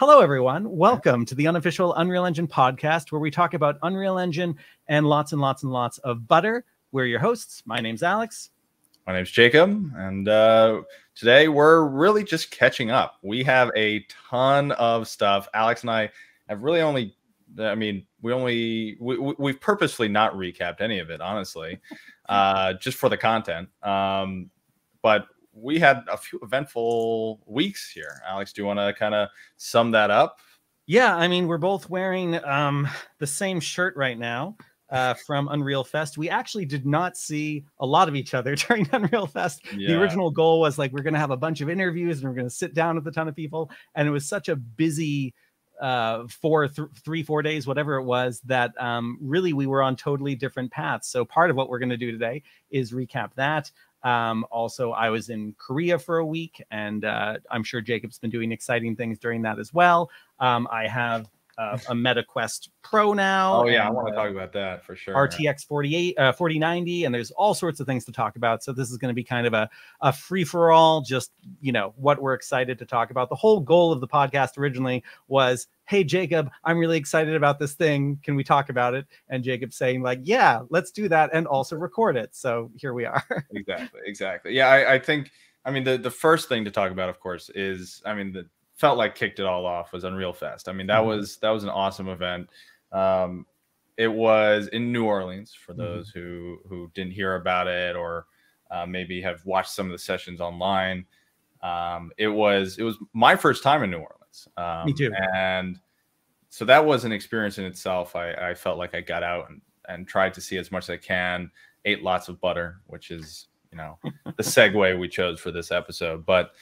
Hello, everyone. Welcome to the unofficial Unreal Engine podcast, where we talk about Unreal Engine and lots and lots and lots of butter. We're your hosts. My name's Alex. My name's Jacob. And today we're really just catching up. We have a ton of stuff. Alex and I have really only, we've purposely not recapped any of it, honestly, just for the content. But we had a few eventful weeks here. Alex, do you want to kind of sum that up? Yeah, I mean, we're both wearing the same shirt right now from Unrealfest. We actually did not see a lot of each other during Unrealfest. Yeah. The original goal was like, we're going to have a bunch of interviews and we're going to sit down with a ton of people. And it was such a busy 4 days, whatever it was, that really we were on totally different paths. So part of what we're going to do today is recap that. Also, I was in Korea for a week, and I'm sure Jacob's been doing exciting things during that as well. I have a MetaQuest Pro now. Oh yeah, I want to talk about that for sure. RTX 4090, and there's all sorts of things to talk about. So this is going to be kind of a free-for-all, just, you know, what we're excited to talk about. The whole goal of the podcast originally was, hey, Jacob, I'm really excited about this thing. Can we talk about it? And Jacob saying like, yeah, let's do that and also record it. So here we are. Exactly. Yeah, I think, I mean, the first thing to talk about, of course, is, I mean, the felt like kicked it all off was Unrealfest. I mean, that was an awesome event. It was in New Orleans for those who didn't hear about it or maybe have watched some of the sessions online. It was my first time in New Orleans. Me too. And so that was an experience in itself. I felt like I got out and tried to see as much as I can, ate lots of butter, which is, you know, the segue we chose for this episode. But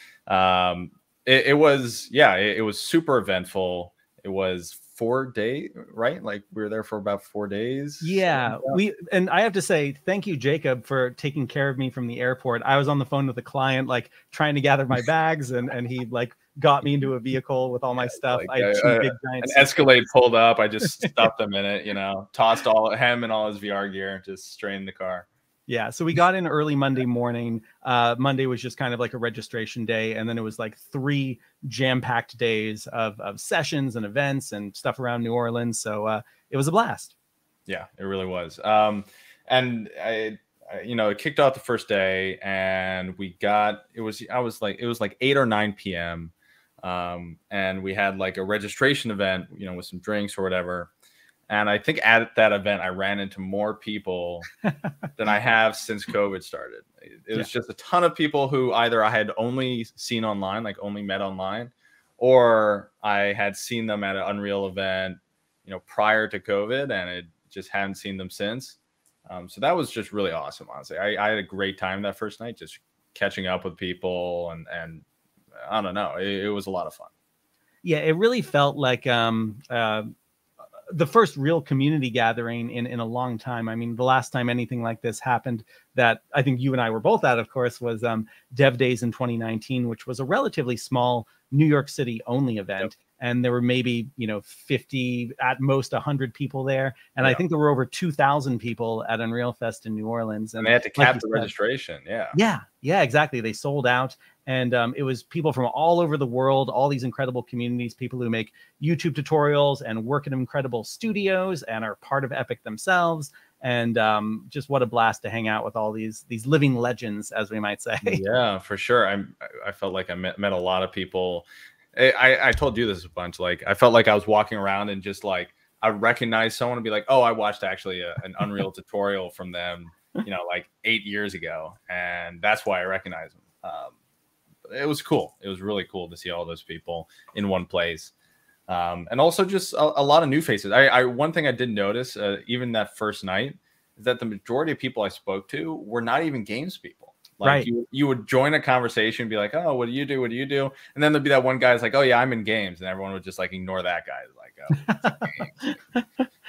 it was super eventful. It was 4 days, right? Like we were there for about 4 days. Yeah, and I have to say, thank you, Jacob, for taking care of me from the airport. I was on the phone with the client, like trying to gather my bags, and he like got me into a vehicle with all my stuff. Like, I had two big giant an Escalade pulled up. I just stuffed him in it, you know, tossed him and all his VR gear, just straight in the car. Yeah, so we got in early Monday morning. Monday was just kind of like a registration day, and then it was like 3 jam-packed days of sessions and events and stuff around New Orleans. So it was a blast. Yeah, it really was. And it kicked off the first day, and it was like 8 or 9 p.m. And we had like a registration event, you know, with some drinks or whatever. And I think at that event, I ran into more people than I have since COVID started. It was just a ton of people who either I had only seen online, like only met online, or I had seen them at an Unreal event, you know, prior to COVID, and it just hadn't seen them since. So that was just really awesome, honestly. I had a great time that first night, just catching up with people, and I don't know, it was a lot of fun. Yeah, it really felt like the first real community gathering in a long time. I mean, the last time anything like this happened that I think you and I were both at, of course, was Dev Days in 2019, which was a relatively small New York City only event. Yep. And there were maybe, 50, at most 100 people there. And I think there were over 2,000 people at Unrealfest in New Orleans. And they had to cap the registration. Yeah, exactly. They sold out. And it was people from all over the world, all these incredible communities, people who make YouTube tutorials and work in incredible studios and are part of Epic themselves. And just what a blast to hang out with all these living legends, as we might say. Yeah, for sure. I felt like I met a lot of people. I told you this a bunch. Like, I felt like I was walking around and just like I recognized someone and be like, oh, I watched actually an Unreal tutorial from them, like 8 years ago, and that's why I recognize them. It was cool. It was really cool to see all those people in one place, and also just a lot of new faces. One thing I did notice, even that first night, is that the majority of people I spoke to were not even games people. Like, right. You would join a conversation and be like, oh, what do you do? What do you do? And then there'd be that one guy who's like, oh, yeah, I'm in games. And everyone would just like ignore that guy. Like,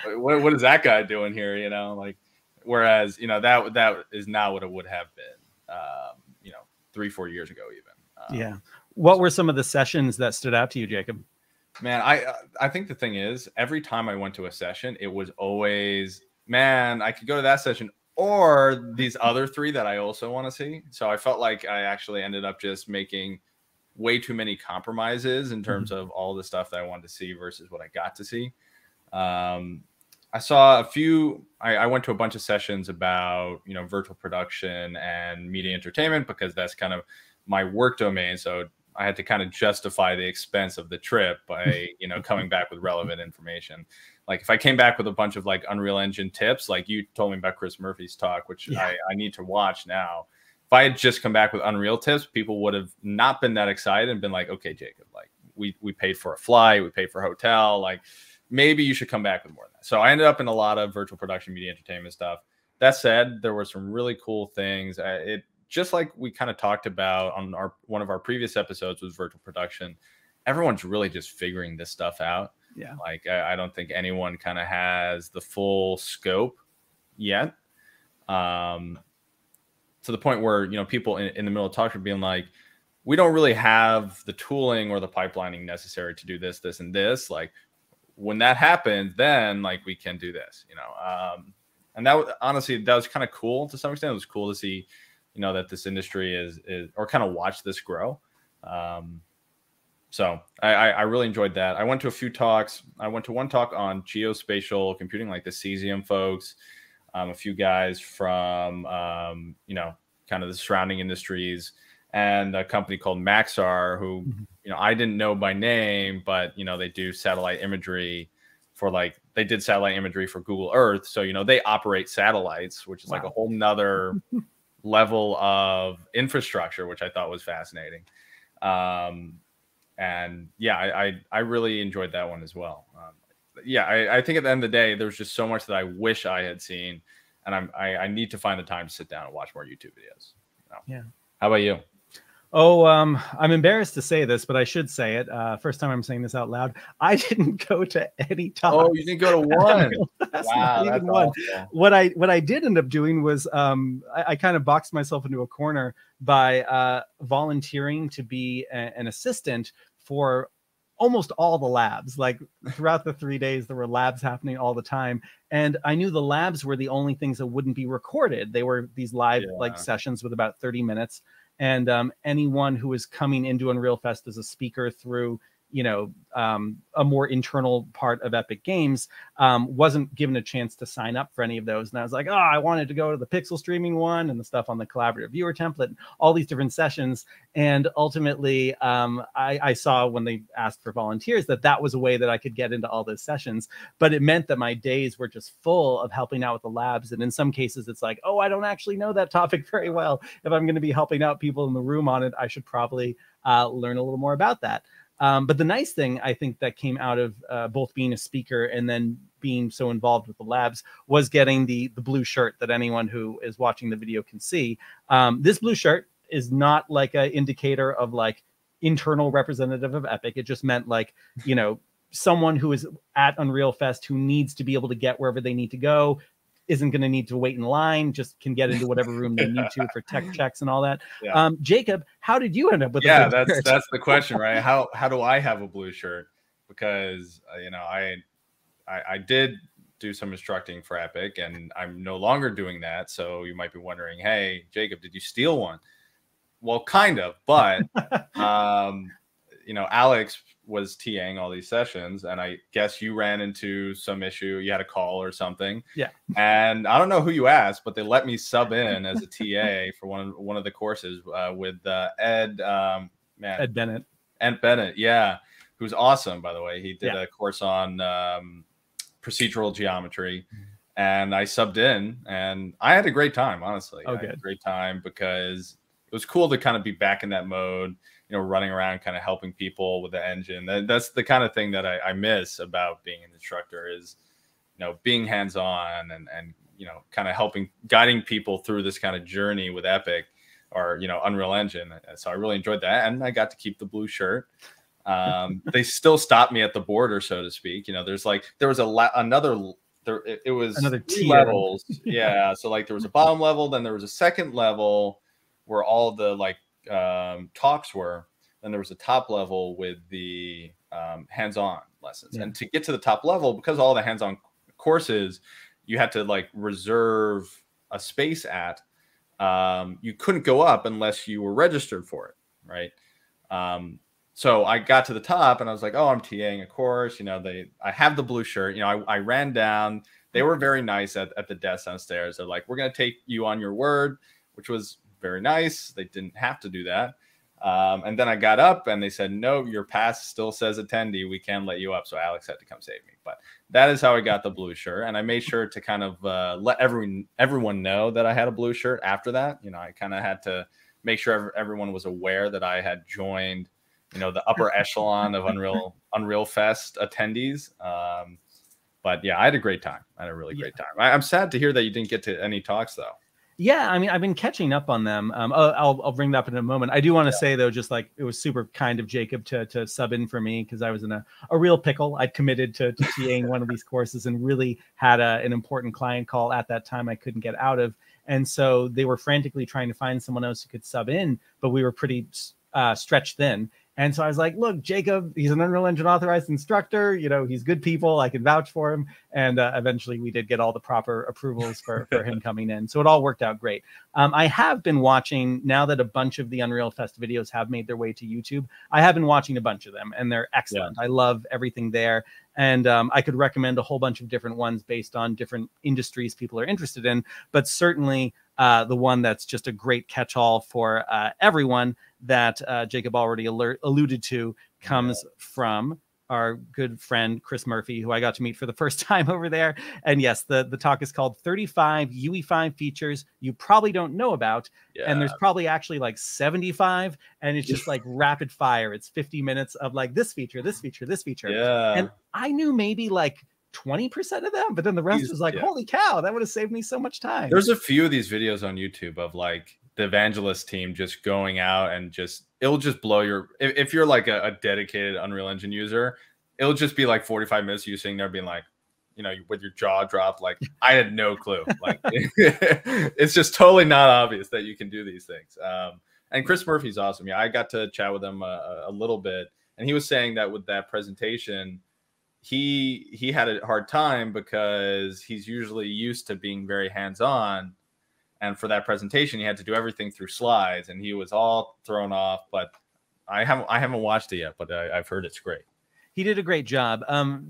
oh, what is that guy doing here? Like, whereas, that is not what it would have been, 3-4 years ago, even. Yeah. What were some of the sessions that stood out to you, Jacob? Man, I think the thing is, every time I went to a session, it was always, man, I could go to that session or these other 3 that I also want to see. So I felt like I actually ended up just making way too many compromises in terms of all the stuff that I wanted to see versus what I got to see. I saw a few, I went to a bunch of sessions about, you know, virtual production and media entertainment, because that's kind of my work domain. So I had to kind of justify the expense of the trip by, you know, coming back with relevant information. Like if I came back with a bunch of like Unreal Engine tips, like you told me about Chris Murphy's talk, which I need to watch now. If I had just come back with Unreal tips, people would have not been that excited and been like, okay, Jacob, like we paid for a flight, we paid for a hotel, like maybe you should come back with more than that. So I ended up in a lot of virtual production, media entertainment stuff. That said, there were some really cool things. It just like we kind of talked about on one of our previous episodes with virtual production, everyone's really just figuring this stuff out. Yeah. Like I don't think anyone kind of has the full scope yet. To the point where, you know, people in the middle of talk are being like, we don't really have the tooling or the pipelining necessary to do this, this, and this. Like when that happens, then like we can do this, you know? And that was, honestly, that was kind of cool to some extent. It was cool to see, you know, that this industry is or kind of watch this grow. So I really enjoyed that. I went to a few talks. I went to one talk on geospatial computing, like the Cesium folks, a few guys from, you know, kind of the surrounding industries, and a company called Maxar, who, you know, I didn't know by name, but, you know, they do satellite imagery for like, they did satellite imagery for Google Earth. So, you know, they operate satellites, which is like a whole nother level of infrastructure, which I thought was fascinating. And yeah, I really enjoyed that one as well. Yeah, I think at the end of the day, there's just so much that I wish I had seen, and I need to find the time to sit down and watch more YouTube videos. You know? Yeah. How about you? Oh, I'm embarrassed to say this, but I should say it. First time I'm saying this out loud. I didn't go to any talks. Oh, you didn't go to one? Wow, that's one. What I did end up doing was I kind of boxed myself into a corner by volunteering to be an assistant for almost all the labs. Like throughout the 3 days, there were labs happening all the time. And I knew the labs were the only things that wouldn't be recorded. They were these live like sessions with about 30 minutes. And anyone who is coming into Unrealfest as a speaker through, you know, a more internal part of Epic Games wasn't given a chance to sign up for any of those. And I was like, oh, I wanted to go to the pixel streaming one and the stuff on the collaborative viewer template, all these different sessions. And ultimately, I saw when they asked for volunteers that was a way that I could get into all those sessions. But it meant that my days were just full of helping out with the labs. And in some cases, it's like, oh, I don't actually know that topic very well. If I'm going to be helping out people in the room on it, I should probably learn a little more about that. But the nice thing, I think, that came out of both being a speaker and then being so involved with the labs was getting the blue shirt that anyone who is watching the video can see. This blue shirt is not like an indicator of like internal representative of Epic. It just meant like, you know, someone who is at Unrealfest who needs to be able to get wherever they need to go, isn't going to need to wait in line, just can get into whatever room they need to for tech checks and all that. Jacob, how did you end up with a blue shirt? That's the question, right? How do I have a blue shirt? Because you know, I did do some instructing for Epic, and I'm no longer doing that. So you might be wondering, hey, Jacob, did you steal one? Well, kind of, but you know, Alex was TAing all these sessions, and I guess you ran into some issue. You had a call or something. Yeah. And I don't know who you asked, but they let me sub in as a TA for one of the courses with Ed Bennett. Ed Bennett, yeah, who's awesome, by the way. He did a course on procedural geometry, and I subbed in, and I had a great time, honestly. I had a great time because it was cool to kind of be back in that mode, you know, running around, kind of helping people with the engine. That's the kind of thing that I miss about being an instructor is, you know, being hands-on and, you know, kind of guiding people through this kind of journey with Epic or, you know, Unreal Engine. So I really enjoyed that. And I got to keep the blue shirt. They still stopped me at the border, so to speak. You know, there was another two levels. Yeah. So like there was a bottom level, then there was a second level where all the like talks were, then there was a top level with the hands-on lessons. And to get to the top level, because all the hands-on courses you had to like reserve a space at, you couldn't go up unless you were registered for it, right? So I got to the top and I was like, oh, I'm TAing a course. You know, I have the blue shirt. You know, I ran down. They were very nice at the desk downstairs. They're like, we're going to take you on your word, which was very nice. They didn't have to do that. And then I got up and they said, no, your pass still says attendee. We can't let you up. So Alex had to come save me. But that is how I got the blue shirt. And I made sure to kind of let everyone know that I had a blue shirt after that. You know, I kind of had to make sure everyone was aware that I had joined, you know, the upper echelon of Unrealfest attendees. But yeah, I had a great time. I had a really great time. I'm sad to hear that you didn't get to any talks though. Yeah, I mean, I've been catching up on them. I'll bring that up in a moment. I do want to say though, just like it was super kind of Jacob to sub in for me because I was in a real pickle. I'd committed to TAing one of these courses and really had an important client call at that time I couldn't get out of. And so they were frantically trying to find someone else who could sub in, but we were pretty stretched thin. And so I was like, look, Jacob, he's an Unreal Engine authorized instructor. You know, he's good people. I can vouch for him. And eventually we did get all the proper approvals for him coming in. So it all worked out great. I have been watching, now that a bunch of the Unreal Fest videos have made their way to YouTube, I have been watching a bunch of them and they're excellent. Yeah. I love everything there. And I could recommend a whole bunch of different ones based on different industries people are interested in. But certainly the one that's just a great catch-all for everyone that Jacob already alluded to comes from our good friend Chris Murphy, who I got to meet for the first time over there. And yes, the talk is called 35 UE5 features you probably don't know about. Yeah. And there's probably actually like 75. And it's just like rapid fire. It's 50 minutes of like this feature, this feature, this feature. Yeah. And I knew maybe like 20% of them, but then the rest was like, holy cow, that would have saved me so much time. There's a few of these videos on YouTube of like the evangelist team just going out and it'll just blow your, if you're like a dedicated Unreal Engine user, it'll just be like 45 minutes of you sitting there being like, you know, with your jaw dropped, like I had no clue. Like it's just totally not obvious that you can do these things. And Chris Murphy's awesome. Yeah, I got to chat with him a little bit, and he was saying that with that presentation, he had a hard time because he's usually used to being very hands-on. And for that presentation, he had to do everything through slides, and he was all thrown off. But I haven't watched it yet, but I've heard it's great. He did a great job.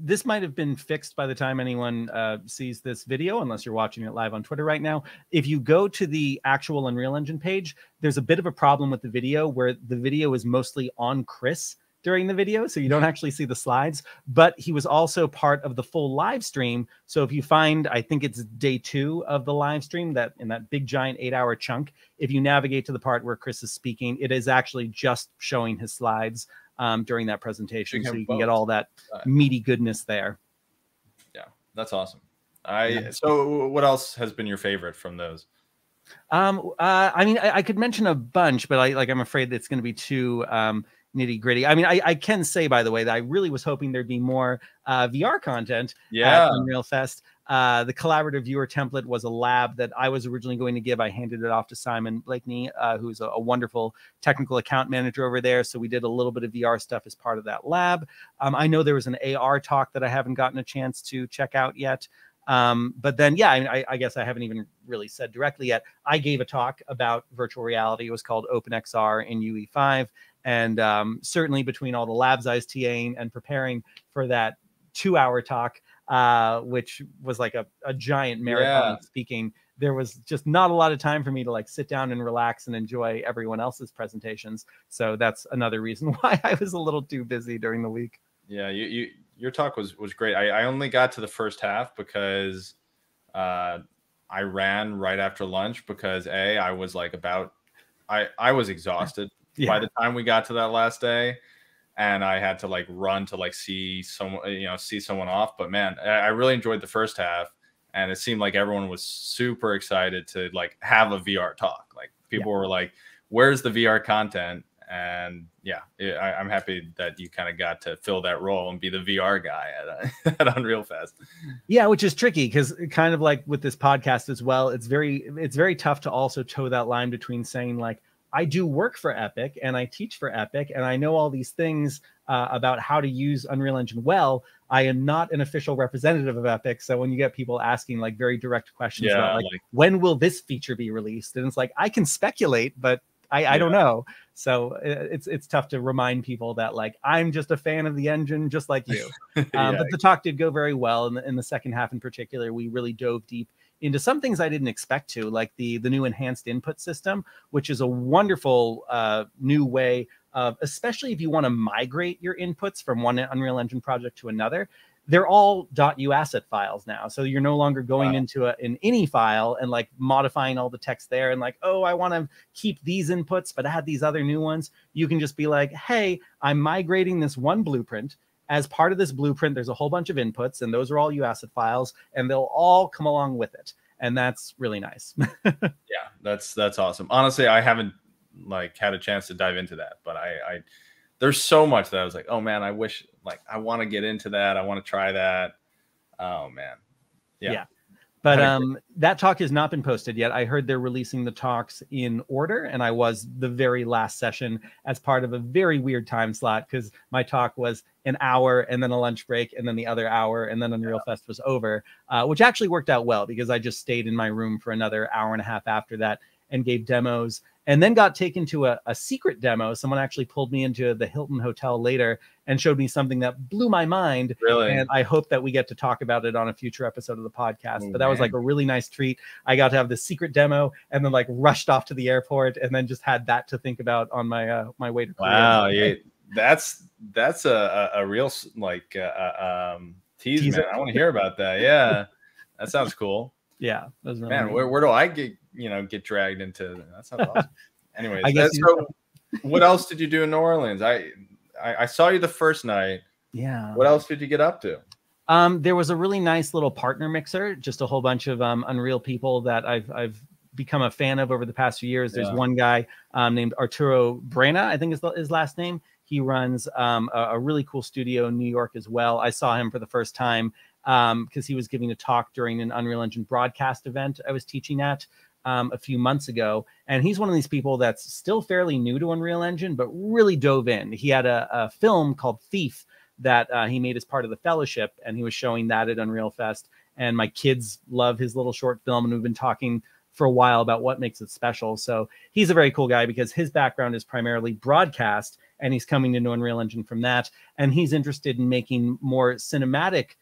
This might have been fixed by the time anyone sees this video, unless you're watching it live on Twitter right now. If you go to the actual Unreal Engine page, there's a bit of a problem with the video where the video is mostly on Chris during the video, so you don't actually see the slides, but he was also part of the full live stream. So if you find, I think it's day 2 of the live stream, that in that big giant 8-hour chunk, if you navigate to the part where Chris is speaking, it is actually just showing his slides during that presentation, so you can get all that meaty goodness there. Yeah, that's awesome. So what else has been your favorite from those? I mean, I could mention a bunch, but I'm afraid it's going to be too nitty gritty. I mean, I can say, by the way, that I really was hoping there'd be more VR content at Unrealfest. The collaborative viewer template was a lab that I was originally going to give. I handed it off to Simon Blakeney, who's a wonderful technical account manager over there. So we did a little bit of VR stuff as part of that lab. I know there was an AR talk that I haven't gotten a chance to check out yet. But then, yeah, I guess I haven't even really said directly yet. I gave a talk about virtual reality. It was called OpenXR in UE5. And certainly between all the labs I was TAing and preparing for that 2-hour talk, which was like a giant marathon of speaking, there was just not a lot of time for me to like sit down and relax and enjoy everyone else's presentations. So that's another reason why I was a little too busy during the week. Yeah, your talk was great. I only got to the first half because I ran right after lunch because I was like I was exhausted by the time we got to that last day, and I had to like run to like see someone off. But man, I really enjoyed the first half, and it seemed like everyone was super excited to like have a VR talk. Like people were like, "Where's the VR content?" And I'm happy that you kind of got to fill that role and be the VR guy at Unrealfest. Yeah, which is tricky because kind of like with this podcast as well, it's very tough to also toe that line between saying like, I do work for Epic and I teach for Epic and I know all these things about how to use Unreal Engine well. I am not an official representative of Epic. So when you get people asking like very direct questions about like when will this feature be released? And it's like, I can speculate, but I don't know. So it's tough to remind people that like I'm just a fan of the engine, just like you. Yeah. But the talk did go very well. In the second half in particular, we really dove deep into some things I didn't expect to, like the new enhanced input system, which is a wonderful new way of, especially if you want to migrate your inputs from one Unreal Engine project to another. They're all .u asset files now. So you're no longer going into an ini file and like modifying all the text there and like, oh, I want to keep these inputs, but add these other new ones. You can just be like, hey, I'm migrating this one blueprint. As part of this blueprint, there's a whole bunch of inputs, and those are all UAsset files, and they'll all come along with it. And that's really nice. Yeah, that's awesome. Honestly, I haven't like had a chance to dive into that, but I there's so much that I was like, oh man, I wish, like, I want to get into that. I want to try that. Oh man. Yeah. But that talk has not been posted yet. I heard they're releasing the talks in order, and I was the very last session as part of a very weird time slot because my talk was an hour and then a lunch break and then the other hour and then Unrealfest was over, which actually worked out well because I just stayed in my room for another hour and a half after that and gave demos, and then got taken to a secret demo. Someone actually pulled me into the Hilton Hotel later and showed me something that blew my mind. Really? And I hope that we get to talk about it on a future episode of the podcast. But that was like a really nice treat. I got to have this secret demo and then like rushed off to the airport and then just had that to think about on my my way to Korea. Wow, yeah, that's a real like tease, man. I want to hear about that. Yeah, that sounds cool. Yeah, that was really man. Where do I get dragged into? That sounds awesome. Anyways, I guess so what else did you do in New Orleans? I saw you the first night. Yeah. What else did you get up to? There was a really nice little partner mixer, just a whole bunch of Unreal people that I've become a fan of over the past few years. There's one guy named Arturo Brena, I think is his last name. He runs a really cool studio in New York as well. I saw him for the first time because he was giving a talk during an Unreal Engine broadcast event I was teaching at a few months ago. And he's one of these people that's still fairly new to Unreal Engine, but really dove in. He had a film called Thief that he made as part of the fellowship, and he was showing that at Unrealfest. And my kids love his little short film, and we've been talking for a while about what makes it special. So he's a very cool guy because his background is primarily broadcast, and he's coming into Unreal Engine from that. And he's interested in making more cinematic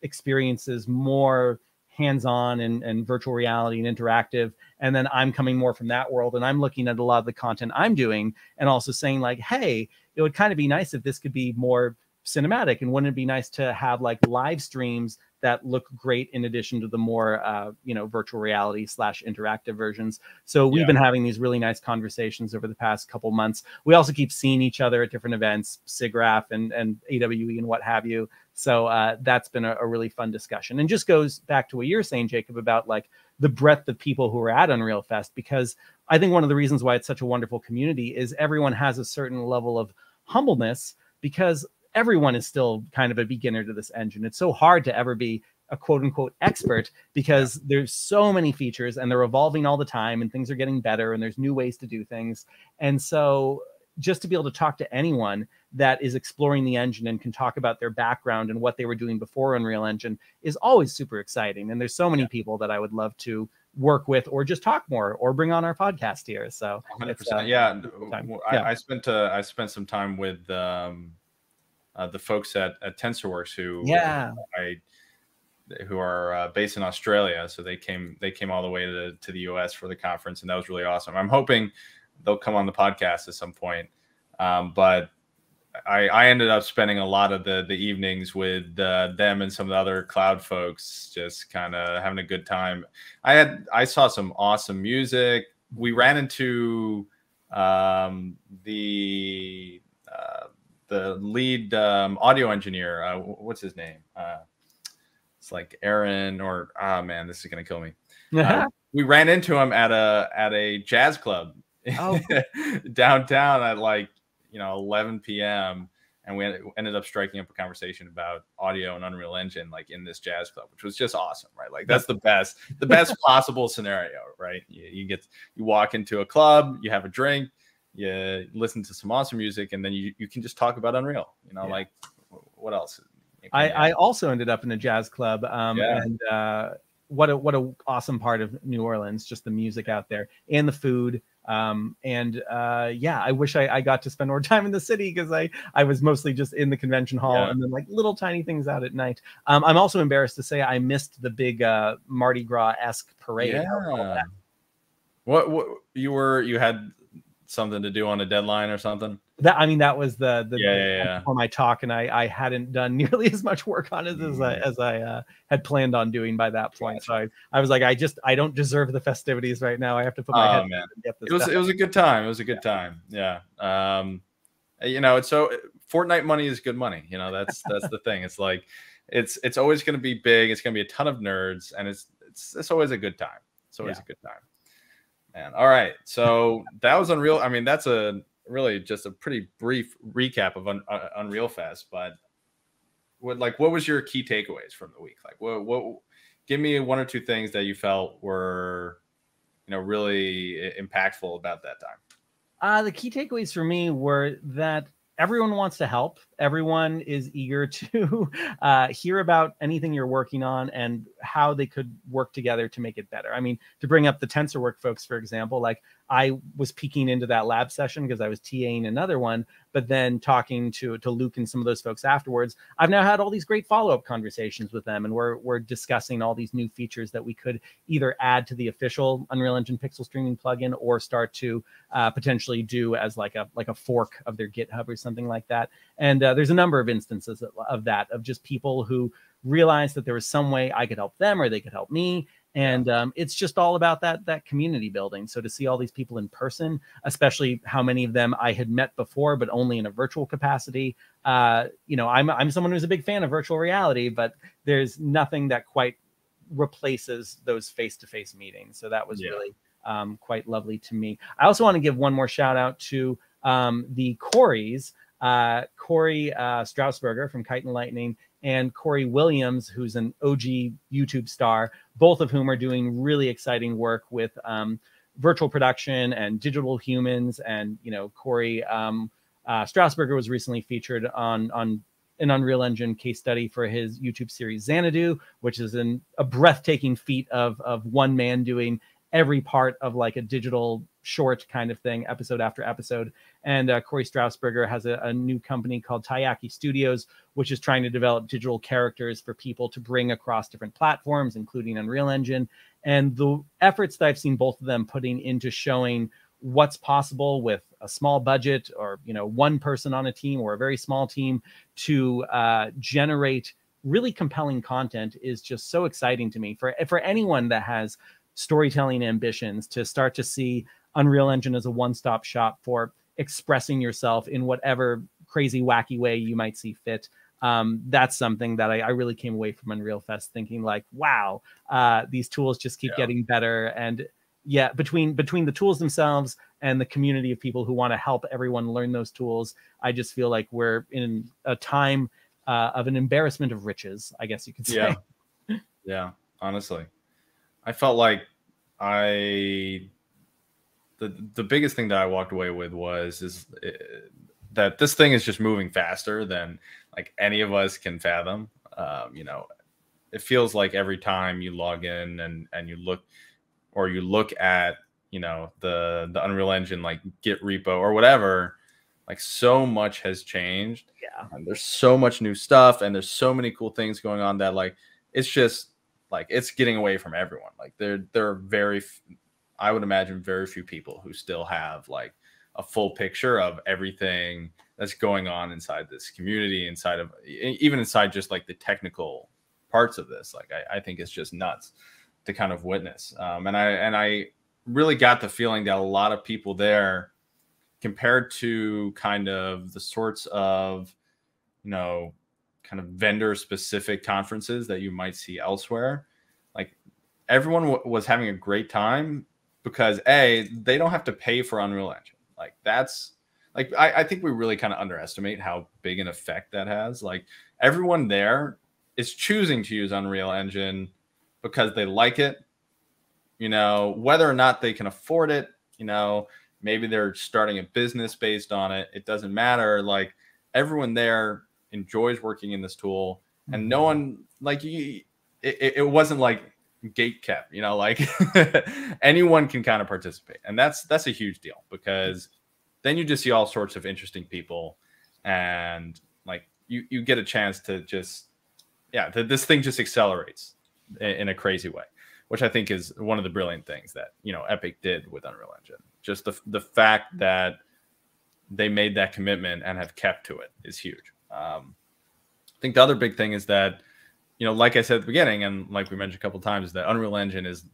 experiences, more hands-on and virtual reality and interactive. And then I'm coming more from that world, and I'm looking at a lot of the content I'm doing and also saying like, hey, it would kind of be nice if this could be more cinematic, and wouldn't it be nice to have like live streams that look great in addition to the more virtual reality / interactive versions. So we've been having these really nice conversations over the past couple months. We also keep seeing each other at different events, SIGGRAPH and AWE and what have you. So that's been a really fun discussion, and just goes back to what you're saying, Jacob, about like the breadth of people who are at Unrealfest, because I think one of the reasons why it's such a wonderful community is everyone has a certain level of humbleness, because everyone is still kind of a beginner to this engine. It's so hard to ever be a quote unquote expert because there's so many features and they're evolving all the time and things are getting better and there's new ways to do things. And so just to be able to talk to anyone that is exploring the engine and can talk about their background and what they were doing before Unreal Engine is always super exciting. And there's so many people that I would love to work with or just talk more or bring on our podcast here. So 100%. I spent some time with the folks at TensorWorks who are based in Australia. So they came all the way to the US for the conference, and that was really awesome. I'm hoping they'll come on the podcast at some point. But I ended up spending a lot of the evenings with them and some of the other cloud folks, just kind of having a good time. I saw some awesome music. We ran into the lead audio engineer. What's his name? It's like Aaron, or man, this is gonna kill me. We ran into him at a jazz club downtown at 11 p.m. and we ended up striking up a conversation about audio and Unreal Engine, like in this jazz club, which was just awesome, right? Like that's the best possible scenario, right? You walk into a club, you have a drink, you listen to some awesome music, and then you can just talk about Unreal, like what else? I also ended up in a jazz club, and what a awesome part of New Orleans, just the music out there and the food. Yeah, I wish I got to spend more time in the city, because I was mostly just in the convention hall and then like little tiny things out at night. I'm also embarrassed to say I missed the big Mardi Gras-esque parade. Yeah. What you had something to do on a deadline or something? That was the yeah. for my talk, and I hadn't done nearly as much work on it as I had planned on doing by that point. So I was like, I don't deserve the festivities right now. I have to put my head down and get this done. It was a good time. It was a good time. Yeah. You know, it's so Fortnite money is good money. You know, that's the thing. It's like it's always going to be big. It's going to be a ton of nerds, and it's always a good time. It's always a good time. Man. All right. So that was Unreal. I mean, that's really just a pretty brief recap of Unrealfest, but what was your key takeaways from the week? Like what give me one or two things that you felt were, you know, really impactful about that time. The key takeaways for me were that everyone wants to help. Everyone is eager to hear about anything you're working on and how they could work together to make it better. I mean, to bring up the TensorWork folks, for example, like I was peeking into that lab session because I was TAing another one, but then talking to Luke and some of those folks afterwards, I've now had all these great follow-up conversations with them, and we're discussing all these new features that we could either add to the official Unreal Engine pixel streaming plugin or start to potentially do as like a fork of their GitHub or something like that. And there's a number of instances of that, of just people who realized that there was some way I could help them or they could help me. And it's just all about that community building. So to see all these people in person, especially how many of them I had met before, but only in a virtual capacity. You know, I'm someone who's a big fan of virtual reality, but there's nothing that quite replaces those face-to-face meetings. So that was really quite lovely to me. I also want to give one more shout out to the Corys, Corey Straussberger from Kite and Lightning, and Corey Williams, who's an OG YouTube star, both of whom are doing really exciting work with virtual production and digital humans. And, you know, Corey Straussberger was recently featured on an Unreal Engine case study for his YouTube series Xanadu, which is a breathtaking feat of one man doing every part of like a digital short kind of thing, episode after episode. And Corey Straussberger has a new company called Taiyaki Studios, which is trying to develop digital characters for people to bring across different platforms, including Unreal Engine. And the efforts that I've seen both of them putting into showing what's possible with a small budget, or, you know, one person on a team or a very small team to generate really compelling content is just so exciting to me. For anyone that has storytelling ambitions, to start to see Unreal Engine as a one-stop shop for expressing yourself in whatever crazy, wacky way you might see fit. That's something that I really came away from Unrealfest thinking like, wow, these tools just keep getting better. And yeah, between the tools themselves and the community of people who want to help everyone learn those tools, I just feel like we're in a time of an embarrassment of riches, I guess you could say. Yeah, honestly. I felt like the biggest thing that I walked away with was that this thing is just moving faster than like any of us can fathom. You know, it feels like every time you log in and you look at, you know, the Unreal Engine like Git repo or whatever, like so much has changed. Yeah, and there's so much new stuff, and there's so many cool things going on that like it's just like it's getting away from everyone. Like there are I would imagine very few people who still have like a full picture of everything that's going on inside this community, even inside just like the technical parts of this. Like I think it's just nuts to kind of witness. And I really got the feeling that a lot of people there, compared to kind of the sorts of, you know, kind of vendor specific conferences that you might see elsewhere, like everyone was having a great time because they don't have to pay for Unreal Engine. Like that's like, I think we really kind of underestimate how big an effect that has. Like everyone there is choosing to use Unreal Engine because they like it, you know, whether or not they can afford it, you know, maybe they're starting a business based on it. It doesn't matter. Like everyone there enjoys working in this tool, and no one like it wasn't like gate kept, you know, like anyone can kind of participate. And that's a huge deal, because then you just see all sorts of interesting people, and like you get a chance to just, this thing just accelerates in a crazy way, which I think is one of the brilliant things that, you know, Epic did with Unreal Engine. Just the fact that they made that commitment and have kept to it is huge. I think the other big thing is that, you know, like I said at the beginning, and like we mentioned a couple of times, that Unreal Engine is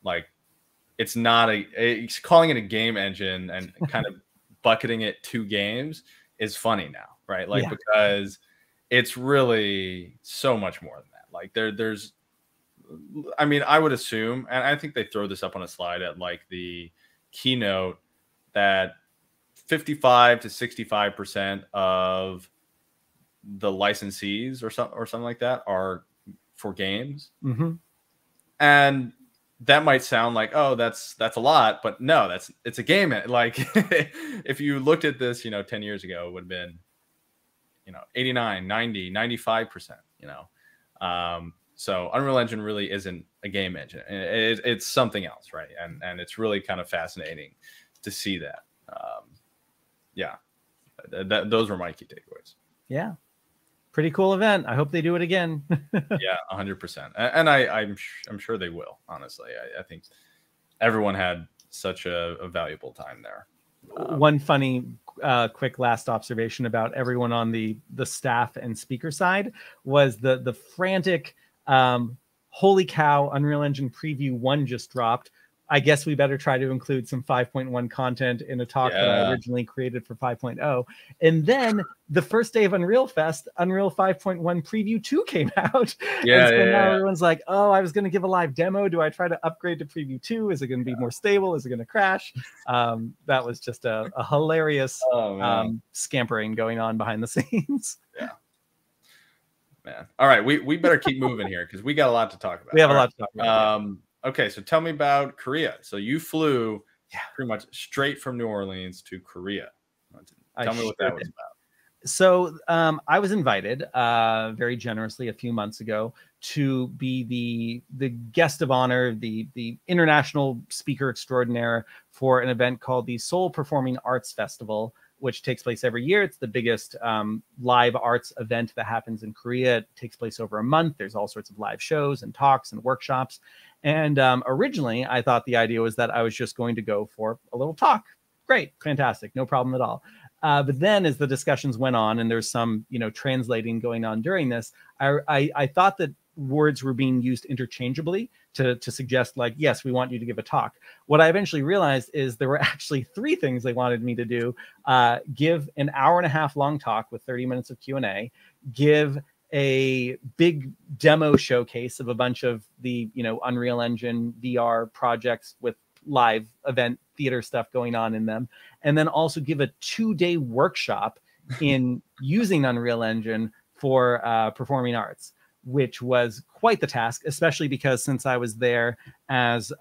like, it's not it's calling it a game engine and kind of bucketing it to games is funny now, right? Like, because it's really so much more than that. Like there's, I mean, I would assume, and I think they throw this up on a slide at like the keynote, that 55 to 65% of the licensees or something like that are for games. And that might sound like, oh, that's a lot, but no, it's a game. Like if you looked at this, you know, 10 years ago, it would have been, you know, 89, 90, 95%, you know. So Unreal Engine really isn't a game engine. It's something else, right? And it's really kind of fascinating to see that. Those were my key takeaways. Yeah. Pretty cool event. I hope they do it again. Yeah, 100%. And I'm sure they will, honestly. I think everyone had such a valuable time there. One funny quick last observation about everyone on the staff and speaker side was the frantic holy cow, Unreal Engine Preview 1 just dropped. I guess we better try to include some 5.1 content in a talk that I originally created for 5.0. And then the first day of Unreal Fest, Unreal 5.1 Preview 2 came out. Now everyone's like, oh, I was going to give a live demo. Do I try to upgrade to Preview 2? Is it going to be more stable? Is it going to crash? That was just a hilarious scampering going on behind the scenes. Yeah. Man. All right. We better keep moving here, because we got a lot to talk about. We have a lot to talk about. Okay, so tell me about Korea. So you flew pretty much straight from New Orleans to Korea. Tell me what that was about. So I was invited very generously a few months ago to be the guest of honor, the international speaker extraordinaire for an event called the Seoul Performing Arts Festival, which takes place every year. It's the biggest live arts event that happens in Korea. It takes place over a month. There's all sorts of live shows and talks and workshops. And originally, I thought the idea was that I was just going to go for a little talk. Great, fantastic, no problem at all. But then as the discussions went on, and there's some, you know, translating going on during this, I thought that words were being used interchangeably to suggest, like, yes, we want you to give a talk. What I eventually realized is there were actually 3 things they wanted me to do: give an hour-and-a-half long talk with 30 minutes of Q&A, give a big demo showcase of a bunch of the, you know, Unreal Engine VR projects with live event theater stuff going on in them, and then also give a 2-day workshop in using Unreal Engine for performing arts, which was quite the task, especially because since I was there as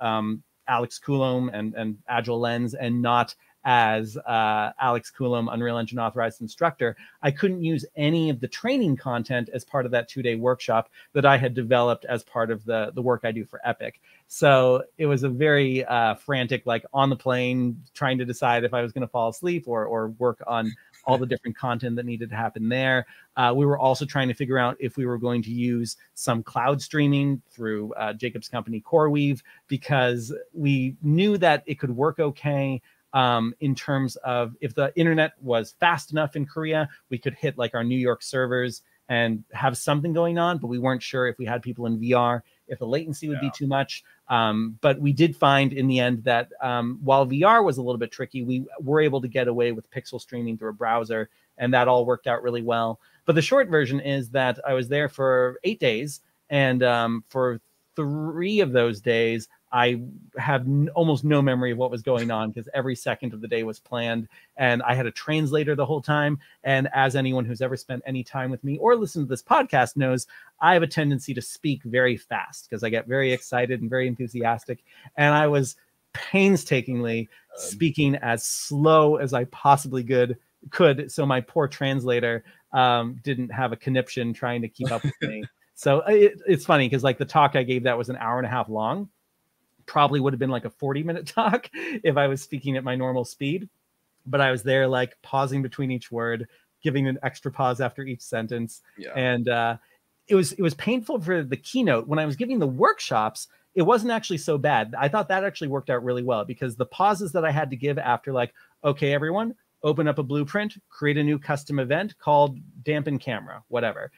Alex Coulomb and Agile Lens, and not as Alex Coulomb, Unreal Engine authorized instructor, I couldn't use any of the training content as part of that 2-day workshop that I had developed as part of the work I do for Epic. So it was a very frantic, like on the plane, trying to decide if I was going to fall asleep or work on all the different content that needed to happen there. We were also trying to figure out if we were going to use some cloud streaming through Jacob's company CoreWeave, because we knew that it could work okay in terms of if the internet was fast enough in Korea, we could hit like our New York servers and have something going on, but we weren't sure if we had people in VR, if the latency would be too much. But we did find in the end that while VR was a little bit tricky, we were able to get away with pixel streaming through a browser, and that all worked out really well. But the short version is that I was there for 8 days, and for 3 of those days, I have almost no memory of what was going on, because every second of the day was planned, and I had a translator the whole time. And as anyone who's ever spent any time with me or listened to this podcast knows, I have a tendency to speak very fast because I get very excited and very enthusiastic. And I was painstakingly speaking as slow as I possibly could. So my poor translator didn't have a conniption trying to keep up with me. So it's funny because like the talk I gave that was an hour and a half long, probably would have been like a 40-minute talk if I was speaking at my normal speed. But I was there like pausing between each word, giving an extra pause after each sentence. Yeah. And it was painful for the keynote. When I was giving the workshops, it wasn't actually so bad. I thought that actually worked out really well because the pauses that I had to give after like, okay, everyone, open up a blueprint, create a new custom event called dampen camera, whatever.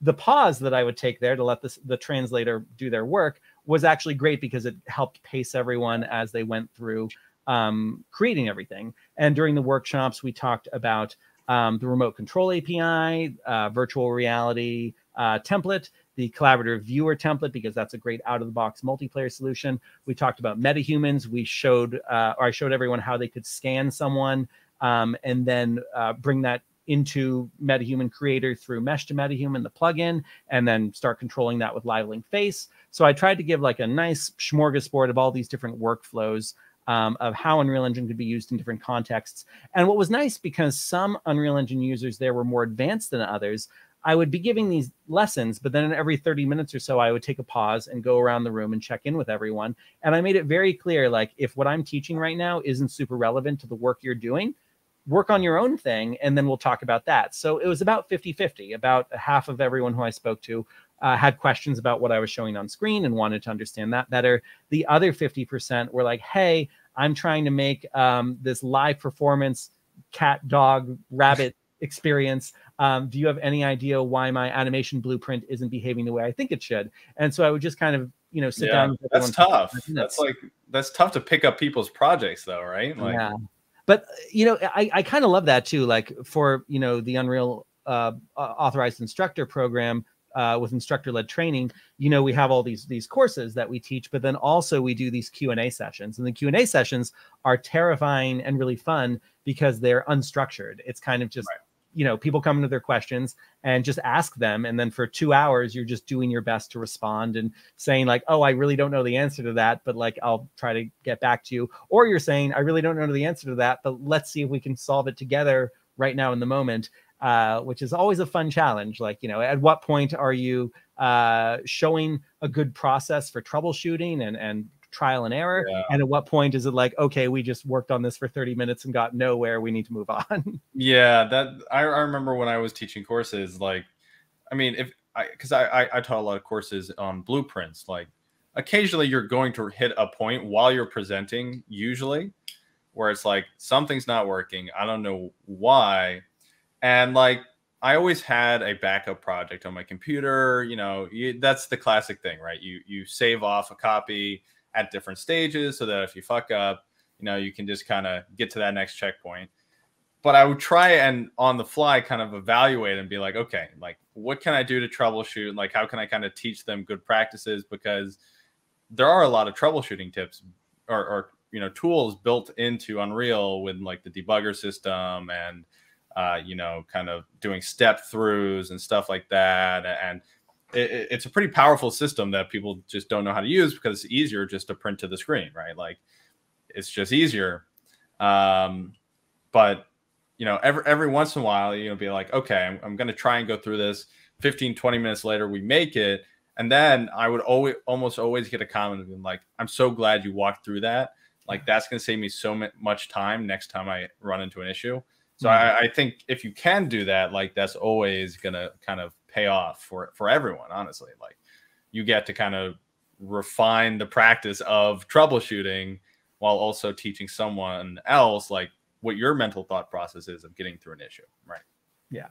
The pause that I would take there to let the translator do their work was actually great because it helped pace everyone as they went through creating everything. And during the workshops, we talked about the remote control API, virtual reality template, the collaborative viewer template, because that's a great out-of-the-box multiplayer solution. We talked about metahumans. We showed, or I showed everyone how they could scan someone and then bring that into MetaHuman Creator through Mesh to MetaHuman, the plugin, and then start controlling that with Live Link Face. So I tried to give like a nice smorgasbord of all these different workflows of how Unreal Engine could be used in different contexts. And what was nice, because some Unreal Engine users there were more advanced than others, I would be giving these lessons, but then every 30 minutes or so, I would take a pause and go around the room and check in with everyone. And I made it very clear, like, if what I'm teaching right now isn't super relevant to the work you're doing, work on your own thing, and then we'll talk about that. So it was about 50-50. About half of everyone who I spoke to had questions about what I was showing on screen and wanted to understand that better. The other 50% were like, hey, I'm trying to make this live performance cat, dog, rabbit experience. Do you have any idea why my animation blueprint isn't behaving the way I think it should? And so I would just kind of, you know, sit down. That's tough. That's tough to pick up people's projects though, right? Like, yeah. But, you know, I kind of love that too. Like for, you know, the Unreal authorized instructor program with instructor-led training, you know, we have all these courses that we teach, but then also we do these Q&A sessions. And the Q&A sessions are terrifying and really fun because they're unstructured. It's kind of just, you know, people come into their questions and just ask them. And then for 2 hours, you're just doing your best to respond and saying like, oh, I really don't know the answer to that, but like, I'll try to get back to you. Or you're saying, I really don't know the answer to that, but let's see if we can solve it together right now in the moment, which is always a fun challenge. Like, you know, at what point are you showing a good process for troubleshooting and trial and error? Yeah. And at what point is it like, okay, we just worked on this for 30 minutes and got nowhere, we need to move on? Yeah, that I remember when I was teaching courses, like, I mean, because I taught a lot of courses on blueprints, like occasionally you're going to hit a point while you're presenting, usually, where it's like, something's not working. I don't know why. And like, I always had a backup project on my computer. You know, that's the classic thing, right? You save off a copy at different stages so that if you fuck up, you know, you can just kind of get to that next checkpoint. But I would try and on the fly kind of evaluate and be like, okay, like, what can I do to troubleshoot? Like, how can I kind of teach them good practices? Because there are a lot of troubleshooting tips or you know, tools built into Unreal with like the debugger system and you know, kind of doing step throughs and stuff like that. And it's a pretty powerful system that people just don't know how to use because it's easier just to print to the screen, right? Like, it's just easier. But, you know, every once in a while, you know, be like, okay, I'm going to try and go through this. 15, 20 minutes later, we make it. And then I would almost always get a comment of like, I'm so glad you walked through that. Like, that's going to save me so much time next time I run into an issue. So I think if you can do that, like, that's always going to kind of pay off for everyone, honestly. Like, you get to kind of refine the practice of troubleshooting while also teaching someone else, like, what your mental thought process is of getting through an issue. Right. Yeah.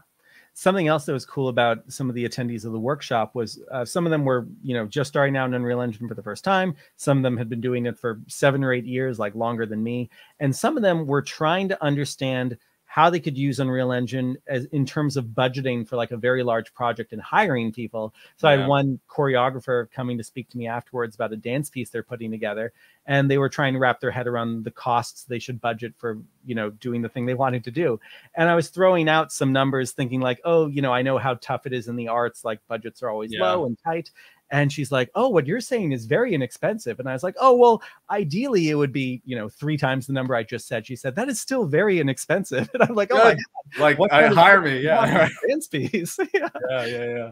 Something else that was cool about some of the attendees of the workshop was some of them were, you know, just starting out in Unreal Engine for the first time. Some of them had been doing it for 7 or 8 years, like longer than me. And some of them were trying to understand how they could use Unreal Engine as in terms of budgeting for like a very large project and hiring people. So I had one choreographer coming to speak to me afterwards about a dance piece they're putting together, and they were trying to wrap their head around the costs they should budget for, you know, doing the thing they wanted to do. And I was throwing out some numbers thinking like, oh, you know, I know how tough it is in the arts, like budgets are always low and tight. And she's like, oh, what you're saying is very inexpensive. And I was like, oh, well, ideally it would be, 3 times the number I just said. She said, that is still very inexpensive. And I'm like, oh my God. Like, hire me. Yeah. Dance piece. Yeah.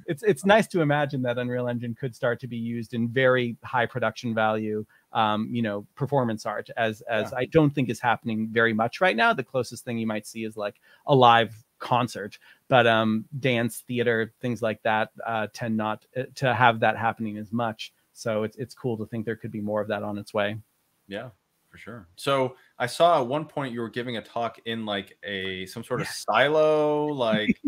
It's nice to imagine that Unreal Engine could start to be used in very high production value, performance art, as I don't think is happening very much right now. The closest thing you might see is like a live concert, but dance, theater, things like that tend not to have that happening as much. So it's cool to think there could be more of that on its way. Yeah, for sure. So I saw at one point you were giving a talk in like some sort of silo. Like,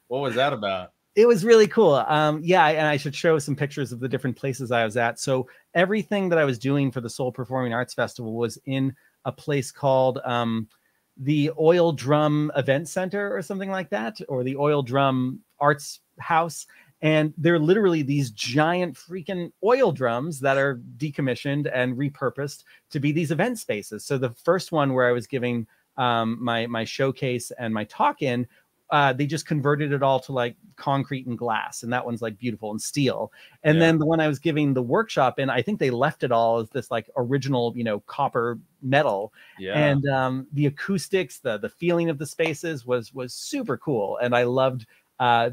what was that about? It was really cool. And I should show some pictures of the different places I was at. So everything that I was doing for the Seoul Performing Arts Festival was in a place called the Oil Drum Event Center or something like that, or the Oil Drum Arts House. And they're literally these giant freaking oil drums that are decommissioned and repurposed to be these event spaces. So the first one where I was giving my showcase and my talk in, they just converted it all to like concrete and glass, and that one's like beautiful, and steel. And then the one I was giving the workshop in, I think they left it all as this like original, copper metal. And the acoustics, the feeling of the spaces was super cool, and I loved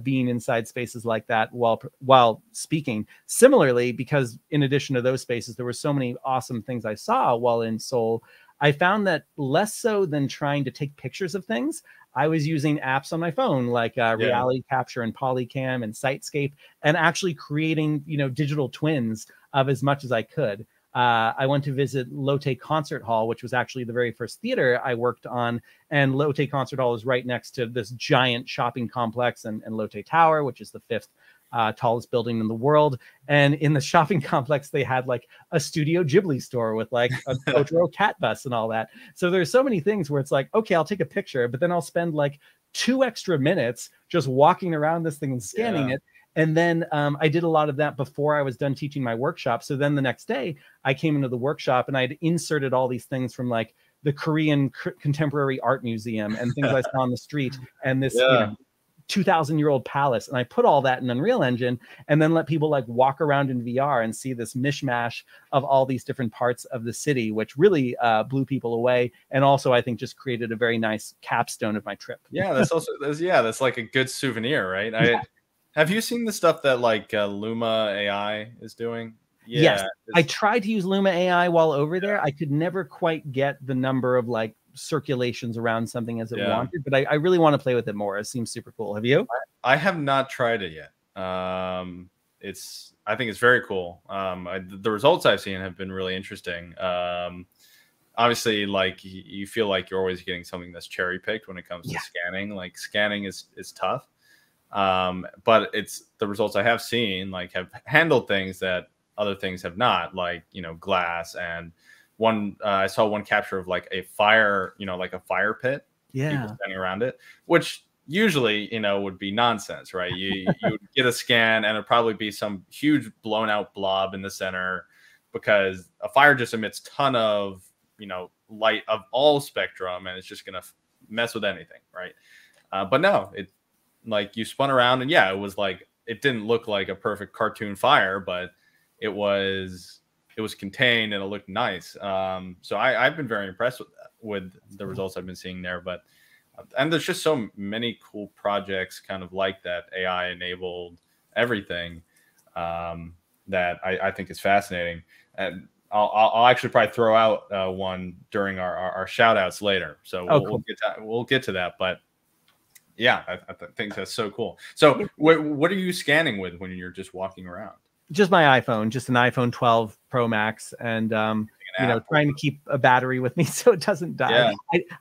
being inside spaces like that while speaking. Similarly, because in addition to those spaces, there were so many awesome things I saw while in Seoul. I found that less so than trying to take pictures of things, I was using apps on my phone like Reality Capture and Polycam and Sitescape, and actually creating, digital twins of as much as I could. I went to visit Lotte Concert Hall, which was actually the very first theater I worked on. And Lotte Concert Hall is right next to this giant shopping complex and Lotte Tower, which is the 5th tallest building in the world. And in the shopping complex, they had like a Studio Ghibli store with like a Totoro cat bus and all that. So there's so many things where it's like, okay, I'll take a picture, but then I'll spend like 2 extra minutes just walking around this thing and scanning it. And then I did a lot of that before I was done teaching my workshop. So then the next day I came into the workshop and I'd inserted all these things from like the Korean Contemporary Art Museum and things I saw on the street and this 2,000-year-old palace. And I put all that in Unreal Engine and then let people like walk around in VR and see this mishmash of all these different parts of the city, which really blew people away. And also I think just created a very nice capstone of my trip. Yeah, that's like a good souvenir, right? Have you seen the stuff that like Luma AI is doing? Yes, I tried to use Luma AI while over there. I could never quite get the number of like circulations around something as it wanted, but I really want to play with it more. It seems super cool. Have you? I have not tried it yet. I think it's very cool. The results I've seen have been really interesting. Obviously, like you feel like you're always getting something that's cherry picked when it comes to scanning. Like scanning is tough. But it's the results I have seen like have handled things that other things have not, like glass. And one I saw one capture of like a fire, like a fire pit, people standing around it, which usually would be nonsense, right? You would get a scan and it'd probably be some huge blown out blob in the center, because a fire just emits ton of light of all spectrum, and it's just gonna mess with anything, right? But no, it like you spun around and it was like, it didn't look like a perfect cartoon fire, but it was contained and it looked nice. So I've been very impressed with the results I've been seeing there. But and there's just so many cool projects kind of like that, AI enabled everything, that I think is fascinating. And I'll actually probably throw out one during our shout outs later. So we'll get to that. But yeah, I think that's so cool. So what are you scanning with when you're just walking around? Just my iPhone, just an iPhone 12 Pro Max, and trying to keep a battery with me so it doesn't die.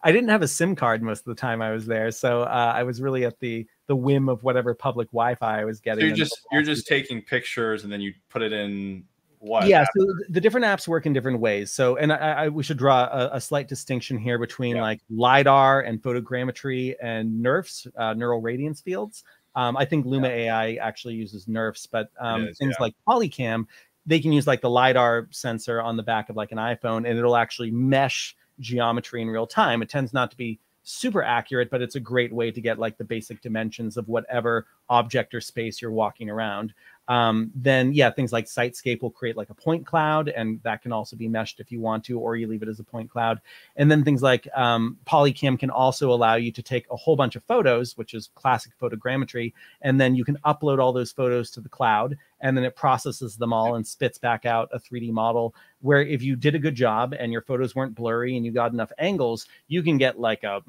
I didn't have a SIM card most of the time I was there, so I was really at the whim of whatever public Wi-Fi I was getting. So you're just taking pictures and then you put it in what? Yeah, so the different apps work in different ways. So, and we should draw a slight distinction here between like LiDAR and photogrammetry and NeRFs, neural radiance fields. I think Luma AI actually uses NeRFs, but things like Polycam, they can use like the LiDAR sensor on the back of like an iPhone, and it'll actually mesh geometry in real time. It tends not to be super accurate, but it's a great way to get like the basic dimensions of whatever object or space you're walking around. then yeah, things like Sitescape will create like a point cloud, and that can also be meshed if you want to, or you leave it as a point cloud. And then things like Polycam can also allow you to take a whole bunch of photos, which is classic photogrammetry, and then you can upload all those photos to the cloud, and then it processes them all and spits back out a 3D model where if you did a good job and your photos weren't blurry and you got enough angles, you can get like a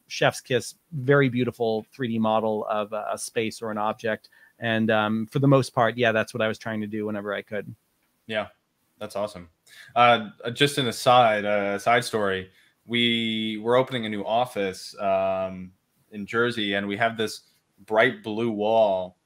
chef's kiss, very beautiful 3D model of a space or an object. And for the most part, yeah, that's what I was trying to do whenever I could. Yeah, that's awesome. Just an aside, side story, we're opening a new office in Jersey, and we have this bright blue wall.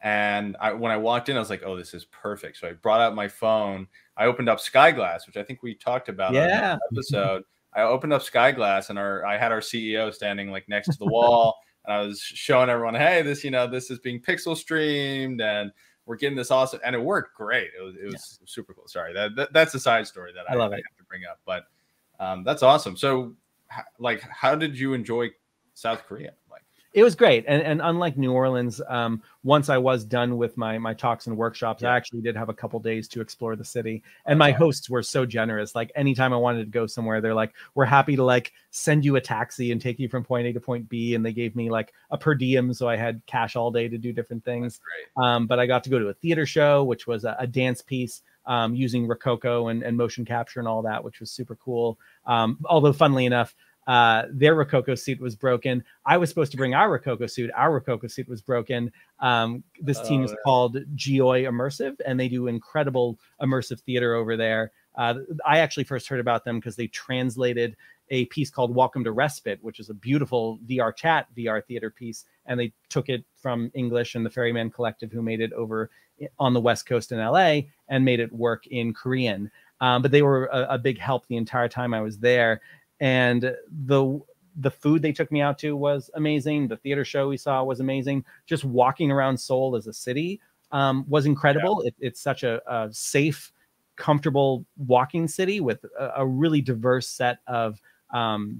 And when I walked in, I was like, oh, this is perfect. So I brought out my phone. I opened up Skyglass, which I think we talked about on an episode. I opened up Skyglass, and I had our CEO standing like next to the wall. And I was showing everyone, hey, this is being pixel streamed, and we're getting this awesome. And it worked great. It was super cool. Sorry, that's a side story that I have to bring up. But that's awesome. So, like, how did you enjoy South Korea? It was great. And unlike New Orleans, once I was done with my talks and workshops, I actually did have a couple days to explore the city. And my hosts were so generous. Like anytime I wanted to go somewhere, they're like, we're happy to like send you a taxi and take you from point A to point B. And they gave me like a per diem, so I had cash all day to do different things. But I got to go to a theater show, which was a dance piece using Rococo and motion capture and all that, which was super cool. Although funnily enough, their Rococo suit was broken. I was supposed to bring our Rococo suit. Our Rococo suit was broken. This team is called Geoi Immersive, and they do incredible immersive theater over there. I actually first heard about them because they translated a piece called Welcome to Respite, which is a beautiful VR chat, VR theater piece. And they took it from English and the Ferryman Collective, who made it over on the West Coast in LA and made it work in Korean. But they were a big help the entire time I was there. And the food they took me out to was amazing. The theater show we saw was amazing. Just walking around Seoul as a city was incredible. It's such a safe, comfortable walking city with a really diverse set of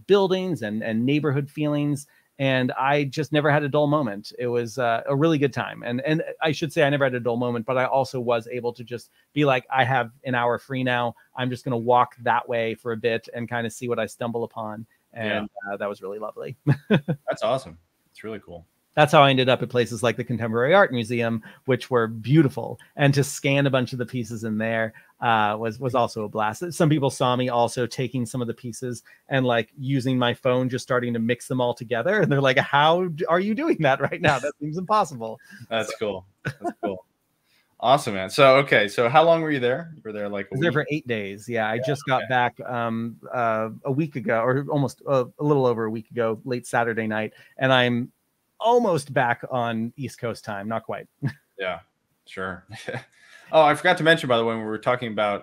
buildings and neighborhood feelings. And I just never had a dull moment. It was a really good time. And I should say I never had a dull moment, but I also was able to just be like, I have an hour free now. I'm just going to walk that way for a bit and kind of see what I stumble upon. And that was really lovely. That's awesome. It's really cool. That's how I ended up at places like the Contemporary Art Museum, which were beautiful. And to scan a bunch of the pieces in there was also a blast. Some people saw me also taking some of the pieces and like using my phone, just starting to mix them all together. And they're like, how are you doing that right now? That seems impossible. That's cool. That's cool. Awesome, man. So, okay. So how long were you there? You were there like I was there for 8 days. Yeah. I just got back a week ago, or almost a little over a week ago, late Saturday night. And I'm almost back on East Coast time. Not quite. Yeah, sure. Oh, I forgot to mention, by the way, when we were talking about,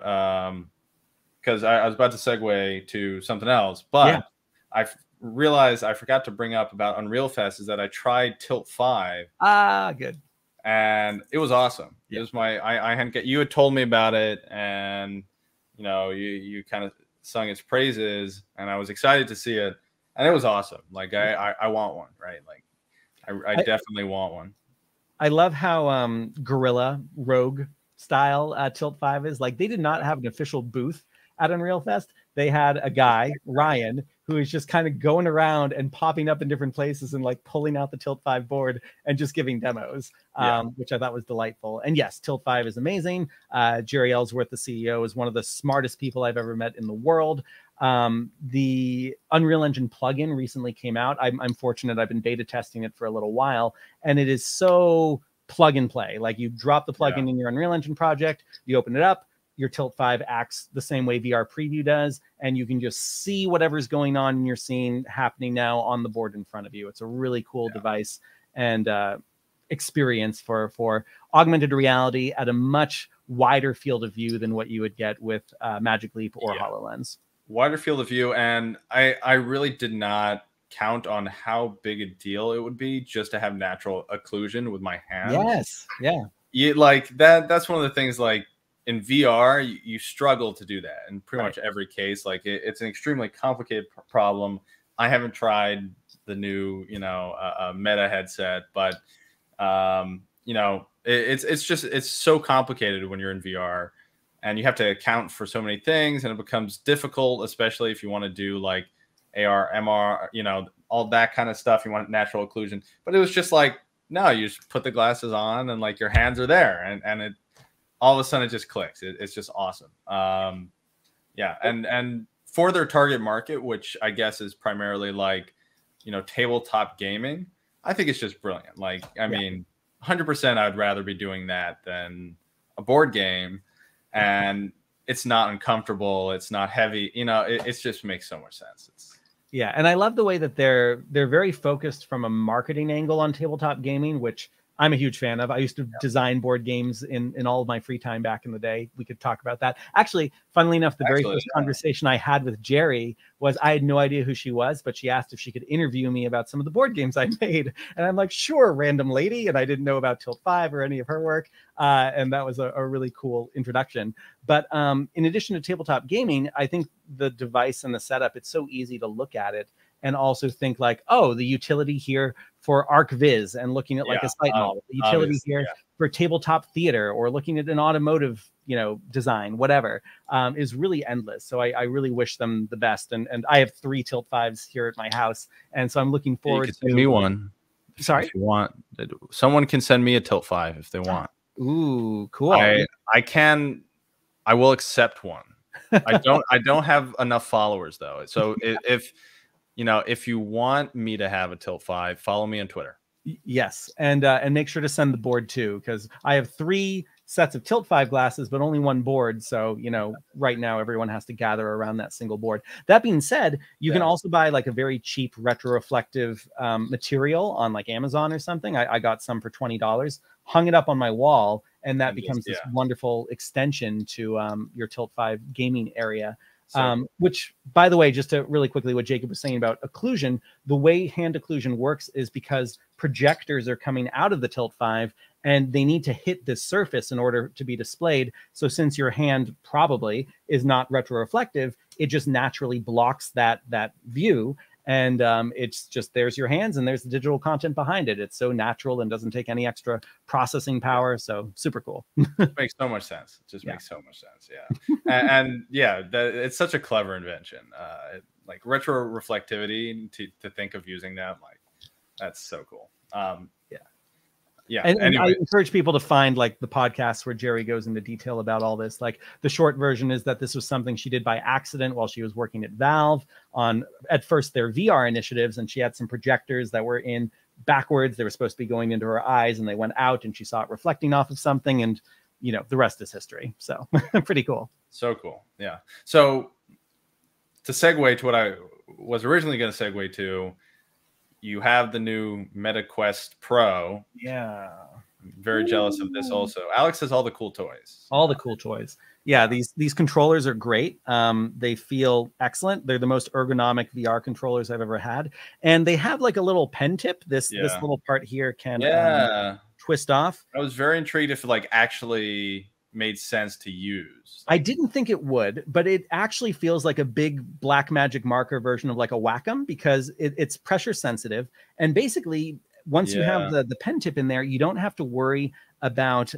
because I was about to segue to something else, but I realized I forgot to bring up about Unrealfest is that I tried Tilt 5. Ah, good. And it was awesome. It was I hadn't you had told me about it, and you know, you kind of sung its praises, and I was excited to see it, and it was awesome. Like I want one, right? Like I definitely want one. I love how Guerrilla Rogue style Tilt 5 is. Like they did not have an official booth at Unrealfest. They had a guy, Ryan, who is just kind of going around and popping up in different places and like pulling out the Tilt 5 board and just giving demos, which I thought was delightful. And yes, Tilt 5 is amazing. Jerry Ellsworth, the CEO, is one of the smartest people I've ever met in the world. The Unreal Engine plugin recently came out. I'm fortunate. I've been beta testing it for a little while, and it is so plug and play. Like you drop the plugin in your Unreal Engine project, you open it up, your Tilt 5 acts the same way VR Preview does, and you can just see whatever's going on in your scene happening now on the board in front of you. It's a really cool device and experience for augmented reality at a much wider field of view than what you would get with Magic Leap or HoloLens. Wider field of view, and I really did not count on how big a deal it would be just to have natural occlusion with my hands. Yes, you like that's one of the things, like in VR you struggle to do that in pretty much every case. Like it's an extremely complicated problem. I haven't tried the new Meta headset, but you know, it's so complicated when you're in VR, and you have to account for so many things, and it becomes difficult, especially if you want to do like AR, MR, you know, all that kind of stuff. You want natural occlusion, but it was just like, no, you just put the glasses on and like your hands are there, and it all of a sudden it just clicks. It's just awesome. Yeah, and for their target market, which I guess is primarily like, you know, tabletop gaming, I think it's just brilliant. Like, I mean, 100% I'd rather be doing that than a board game, and it's not uncomfortable, it's not heavy, you know, it just makes so much sense. Yeah, and I love the way that they're very focused from a marketing angle on tabletop gaming, which I'm a huge fan of. I used to design board games in all of my free time back in the day. We could talk about that. Actually, funnily enough, the very first conversation I had with Jerry was, I had no idea who she was, but she asked if she could interview me about some of the board games I made. And I'm like, sure, random lady. And I didn't know about Tilt 5 or any of her work. And that was a really cool introduction. But in addition to tabletop gaming, I think the device and the setup, it's so easy to look at it and also think like, oh, the utility here for ArcViz and looking at like a site model, the utility here for tabletop theater, or looking at an automotive, you know, design, whatever, is really endless. So I really wish them the best. And I have 3 Tilt 5s here at my house. And so I'm looking forward to send me one. Sorry? If you want, someone can send me a Tilt 5 if they want. Ooh, cool. I will accept one. I don't have enough followers though. So if you know, if you want me to have a Tilt 5, follow me on Twitter. Yes, and make sure to send the board too, because I have 3 sets of Tilt 5 glasses, but only 1 board. So, you know, right now everyone has to gather around that single board. That being said, you can also buy like a very cheap retroreflective material on like Amazon or something. I got some for $20, hung it up on my wall, and that becomes this wonderful extension to your Tilt 5 gaming area. Which, by the way, just to really quickly, what Jacob was saying about occlusion, the way hand occlusion works is because projectors are coming out of the Tilt 5 and they need to hit this surface in order to be displayed. So since your hand probably is not retroreflective, it just naturally blocks that view. And it's just, there's your hands and there's the digital content behind it. It's so natural and doesn't take any extra processing power. So super cool. It makes so much sense. It just makes so much sense. Yeah. and yeah, it's such a clever invention. Like retro reflectivity, to think of using that, like, that's so cool. Yeah. And anyway. I encourage people to find like the podcasts where Jerry goes into detail about all this. Like the short version is that this was something she did by accident while she was working at Valve on, at first, their VR initiatives. And she had some projectors that were in backwards. They were supposed to be going into her eyes, and they went out, and she saw it reflecting off of something. And, you know, the rest is history. So pretty cool. So cool. Yeah. So to segue to what I was originally going to segue to, you have the new Meta Quest Pro. Yeah. I'm very jealous of this also. Alex has all the cool toys. All the cool toys. Yeah, these controllers are great. They feel excellent. They're the most ergonomic VR controllers I've ever had. And they have like a little pen tip. This little part here can twist off. I was very intrigued if it like actually made sense to use. I didn't think it would, but it actually feels like a big black magic marker version of like a Wacom, because it's pressure sensitive. And basically, once you have the pen tip in there, you don't have to worry about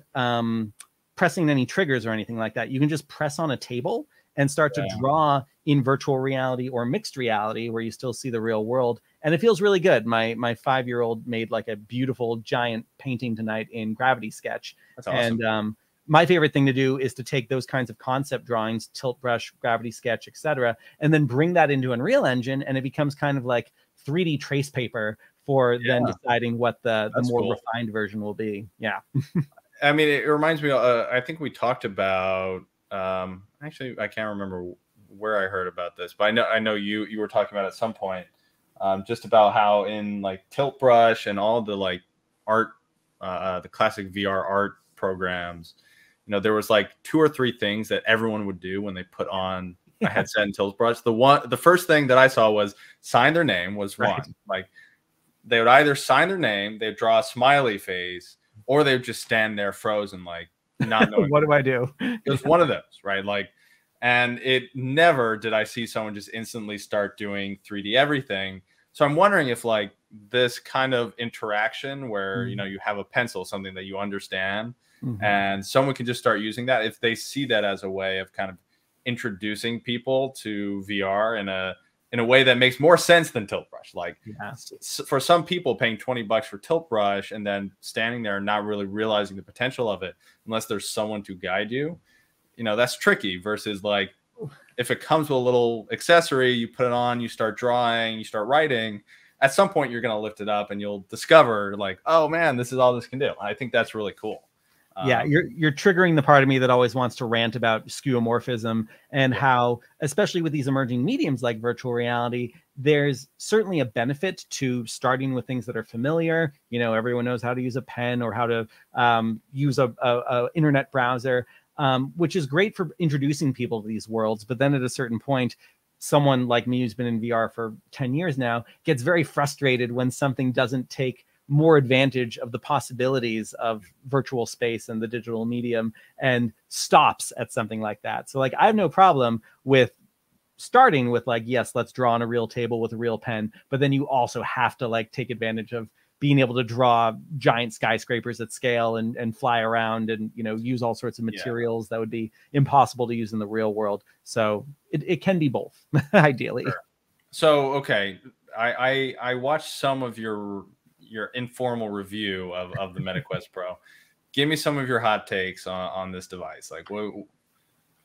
pressing any triggers or anything like that. You can just press on a table and start to draw in virtual reality or mixed reality, where you still see the real world. And it feels really good. My 5-year-old made like a beautiful giant painting tonight in Gravity Sketch. That's awesome. And my favorite thing to do is to take those kinds of concept drawings, Tilt Brush, Gravity Sketch, etc., and then bring that into Unreal Engine, and it becomes kind of like 3D trace paper for then deciding what the more refined version will be. Yeah. I mean, it reminds me, I think we talked about, actually, I can't remember where I heard about this, but I know you were talking about at some point, just about how in like Tilt Brush and all the like art, the classic VR art programs, you know, there was like 2 or 3 things that everyone would do when they put on a headset and Tilt Brush. The first thing that I saw was sign their name was one. Like they would either sign their name, they'd draw a smiley face, or they would just stand there frozen, like not knowing what do I do. It was one of those, right? Like, and it never did I see someone just instantly start doing 3D everything. So I'm wondering if like this kind of interaction where, you know, you have a pencil, something that you understand, and someone can just start using that if they see that as a way of kind of introducing people to VR in a way that makes more sense than Tilt Brush. Like for some people, paying $20 for Tilt Brush and then standing there and not really realizing the potential of it, unless there's someone to guide you, you know, that's tricky. Versus like, if it comes with a little accessory, you put it on, you start drawing, you start writing, at some point you're going to lift it up and you'll discover like, oh man, this is all this can do. I think that's really cool. Yeah, you're triggering the part of me that always wants to rant about skeuomorphism and how, especially with these emerging mediums like virtual reality, there's certainly a benefit to starting with things that are familiar. You know, everyone knows how to use a pen or how to use a internet browser, which is great for introducing people to these worlds. But then at a certain point, someone like me who's been in VR for 10 years now gets very frustrated when something doesn't take more advantage of the possibilities of virtual space and the digital medium and stops at something like that. So like, I have no problem with starting with like, yes, let's draw on a real table with a real pen, but then you also have to like take advantage of being able to draw giant skyscrapers at scale and fly around and, you know, use all sorts of materials that would be impossible to use in the real world. So it can be both, ideally. Sure. So, okay. I watched some of your informal review of the MetaQuest Pro. Give me some of your hot takes on this device. Like, what?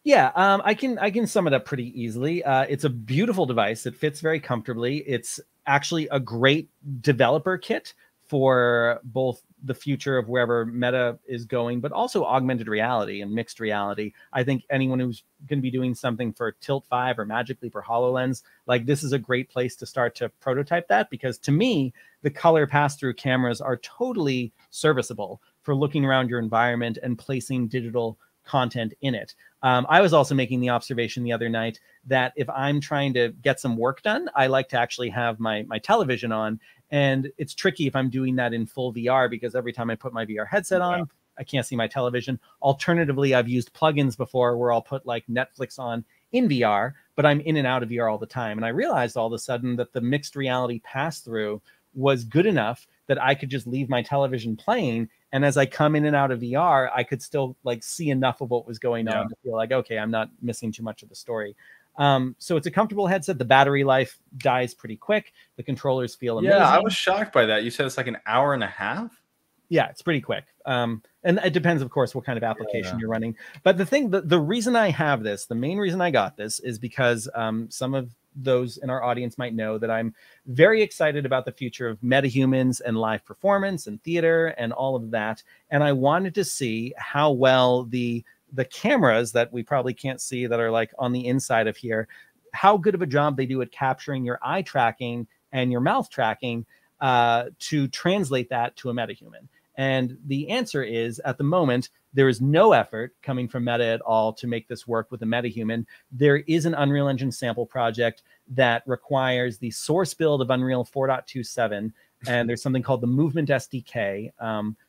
Yeah, I can sum it up pretty easily. It's a beautiful device. It fits very comfortably. It's actually a great developer kit for both the future of wherever Meta is going, but also augmented reality and mixed reality. I think anyone who's going to be doing something for Tilt 5 or Magic Leap or HoloLens, like this is a great place to start to prototype that, because to me, the color pass-through cameras are totally serviceable for looking around your environment and placing digital content in it. I was also making the observation the other night that if I'm trying to get some work done, I like to actually have my television on. And it's tricky if I'm doing that in full VR, because every time I put my VR headset on, I can't see my television. Alternatively, I've used plugins before where I'll put like Netflix on in VR, but I'm in and out of VR all the time. And I realized all of a sudden that the mixed reality pass-through was good enough that I could just leave my television playing. And as I come in and out of VR, I could still like see enough of what was going on to feel like, okay, I'm not missing too much of the story. So it's a comfortable headset. The battery life dies pretty quick. The controllers feel amazing. Yeah, I was shocked by that. You said it's like an hour and a half? Yeah, it's pretty quick. And it depends, of course, what kind of application you're running. But the reason I have this, the main reason I got this is because some of those in our audience might know that I'm very excited about the future of metahumans and live performance and theater and all of that. And I wanted to see how well the cameras that we probably can't see that are like on the inside of here, how good of a job they do at capturing your eye tracking and your mouth tracking to translate that to a metahuman. And the answer is, at the moment, there is no effort coming from Meta at all to make this work with a metahuman. There is an Unreal Engine sample project that requires the source build of Unreal 4.27, and there's something called the Movement SDK,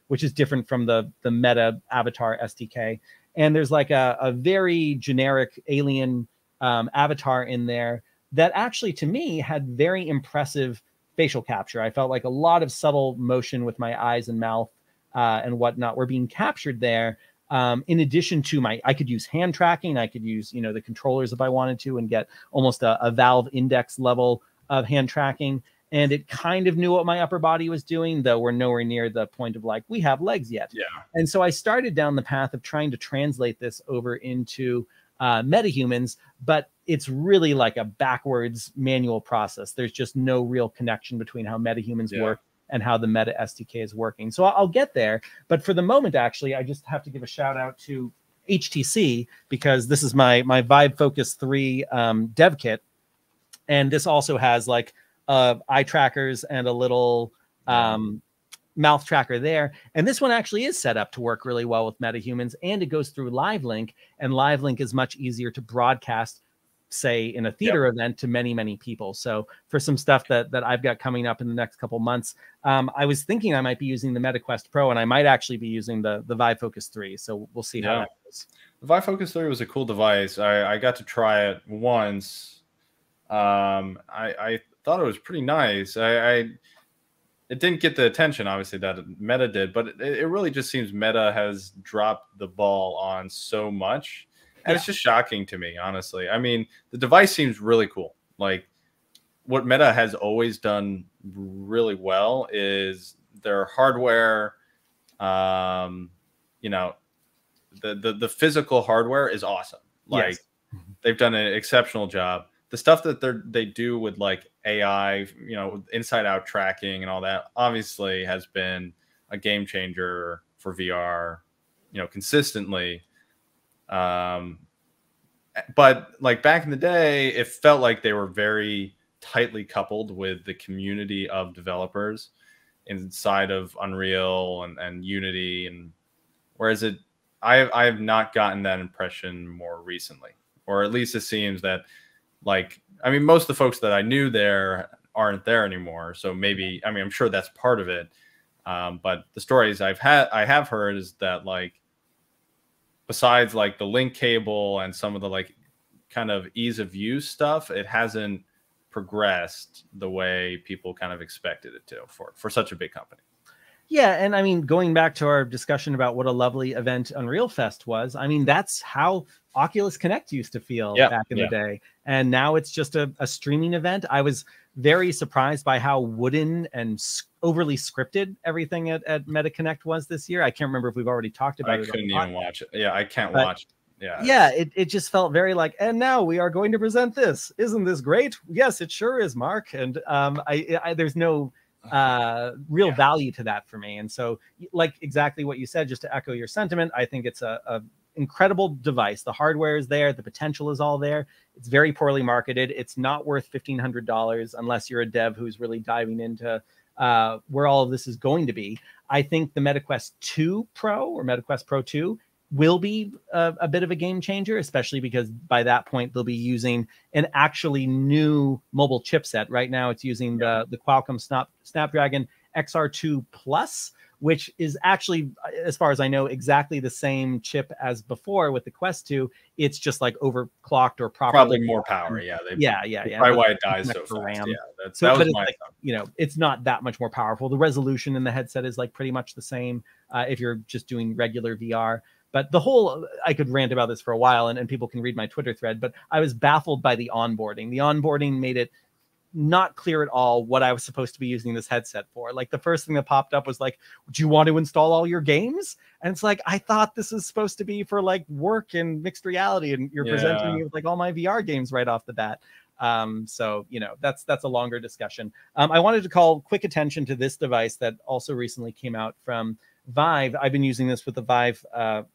which is different from the Meta Avatar SDK. And there's like a very generic alien avatar in there that actually, to me, had very impressive facial capture. I felt like a lot of subtle motion with my eyes and mouth and whatnot were being captured there. In addition to I could use hand tracking. I could use, the controllers if I wanted to and get almost a Valve Index level of hand tracking. And it kind of knew what my upper body was doing, though we're nowhere near the point of like, we have legs yet. Yeah. And so I started down the path of trying to translate this over into metahumans, but it's really like a backwards manual process. There's just no real connection between how metahumans work and how the Meta SDK is working. So I'll get there. But for the moment, actually, I just have to give a shout out to HTC, because this is my Vive Focus 3 dev kit. And this also has like eye trackers and a little mouth tracker there. And this one actually is set up to work really well with metahumans, and it goes through LiveLink, and LiveLink is much easier to broadcast, say, in a theater event to many, many people. So for some stuff that I've got coming up in the next couple months, I was thinking I might be using the MetaQuest Pro, and I might actually be using the Vive Focus 3. So we'll see how that goes. The Vive Focus 3 was a cool device. I got to try it once. I thought it was pretty nice. it didn't get the attention, obviously, that Meta did, but it really just seems Meta has dropped the ball on so much. And it's just shocking to me, honestly. I mean, the device seems really cool. Like, what Meta has always done really well is their hardware. You know, the physical hardware is awesome. Like, they've done an exceptional job. The stuff that they do with like AI, you know, inside out tracking and all that, obviously has been a game changer for VR, you know, consistently. But like back in the day, it felt like they were very tightly coupled with the community of developers inside of Unreal and Unity, and whereas I have not gotten that impression more recently, or at least it seems that, like, I mean, most of the folks that I knew there aren't there anymore. So maybe, I mean, I'm sure that's part of it. But the stories I have heard is that, like, besides like the link cable and some of the like kind of ease of use stuff, it hasn't progressed the way people kind of expected it to for such a big company. Yeah, and I mean, going back to our discussion about what a lovely event Unrealfest was, I mean, that's how Oculus Connect used to feel back in the day. And now it's just a streaming event. I was very surprised by how wooden and overly scripted everything at Meta Connect was this year. I can't remember if we've already talked about it. I couldn't even watch it. Yeah, I can't watch it. Yeah, it just felt very like, and now we are going to present this. Isn't this great? Yes, it sure is, Mark. And there's no real value to that for me. And so, like exactly what you said, just to echo your sentiment, I think it's a incredible device. The hardware is there, the potential is all there. It's very poorly marketed. It's not worth $1,500 unless you're a dev who's really diving into where all of this is going to be. I think the MetaQuest 2 Pro or MetaQuest Pro 2 will be a bit of a game changer, especially because by that point they'll be using an actually new mobile chipset. Right now it's using the Qualcomm Snapdragon XR2 Plus, which is actually, as far as I know, exactly the same chip as before with the Quest 2. It's just like overclocked or probably more power. Yeah. Probably why it dies so fast. RAM. Yeah, that was my like, you know, it's not that much more powerful. The resolution in the headset is like pretty much the same if you're just doing regular VR. But the whole, I could rant about this for a while, and people can read my Twitter thread, but I was baffled by the onboarding. The onboarding made it not clear at all what I was supposed to be using this headset for. Like, the first thing that popped up was like, do you want to install all your games? And it's like, I thought this is supposed to be for like work and mixed reality, and you're presenting me with like all my VR games right off the bat. So, you know, that's a longer discussion. I wanted to call quick attention to this device that also recently came out from Vive. I've been using this with the Vive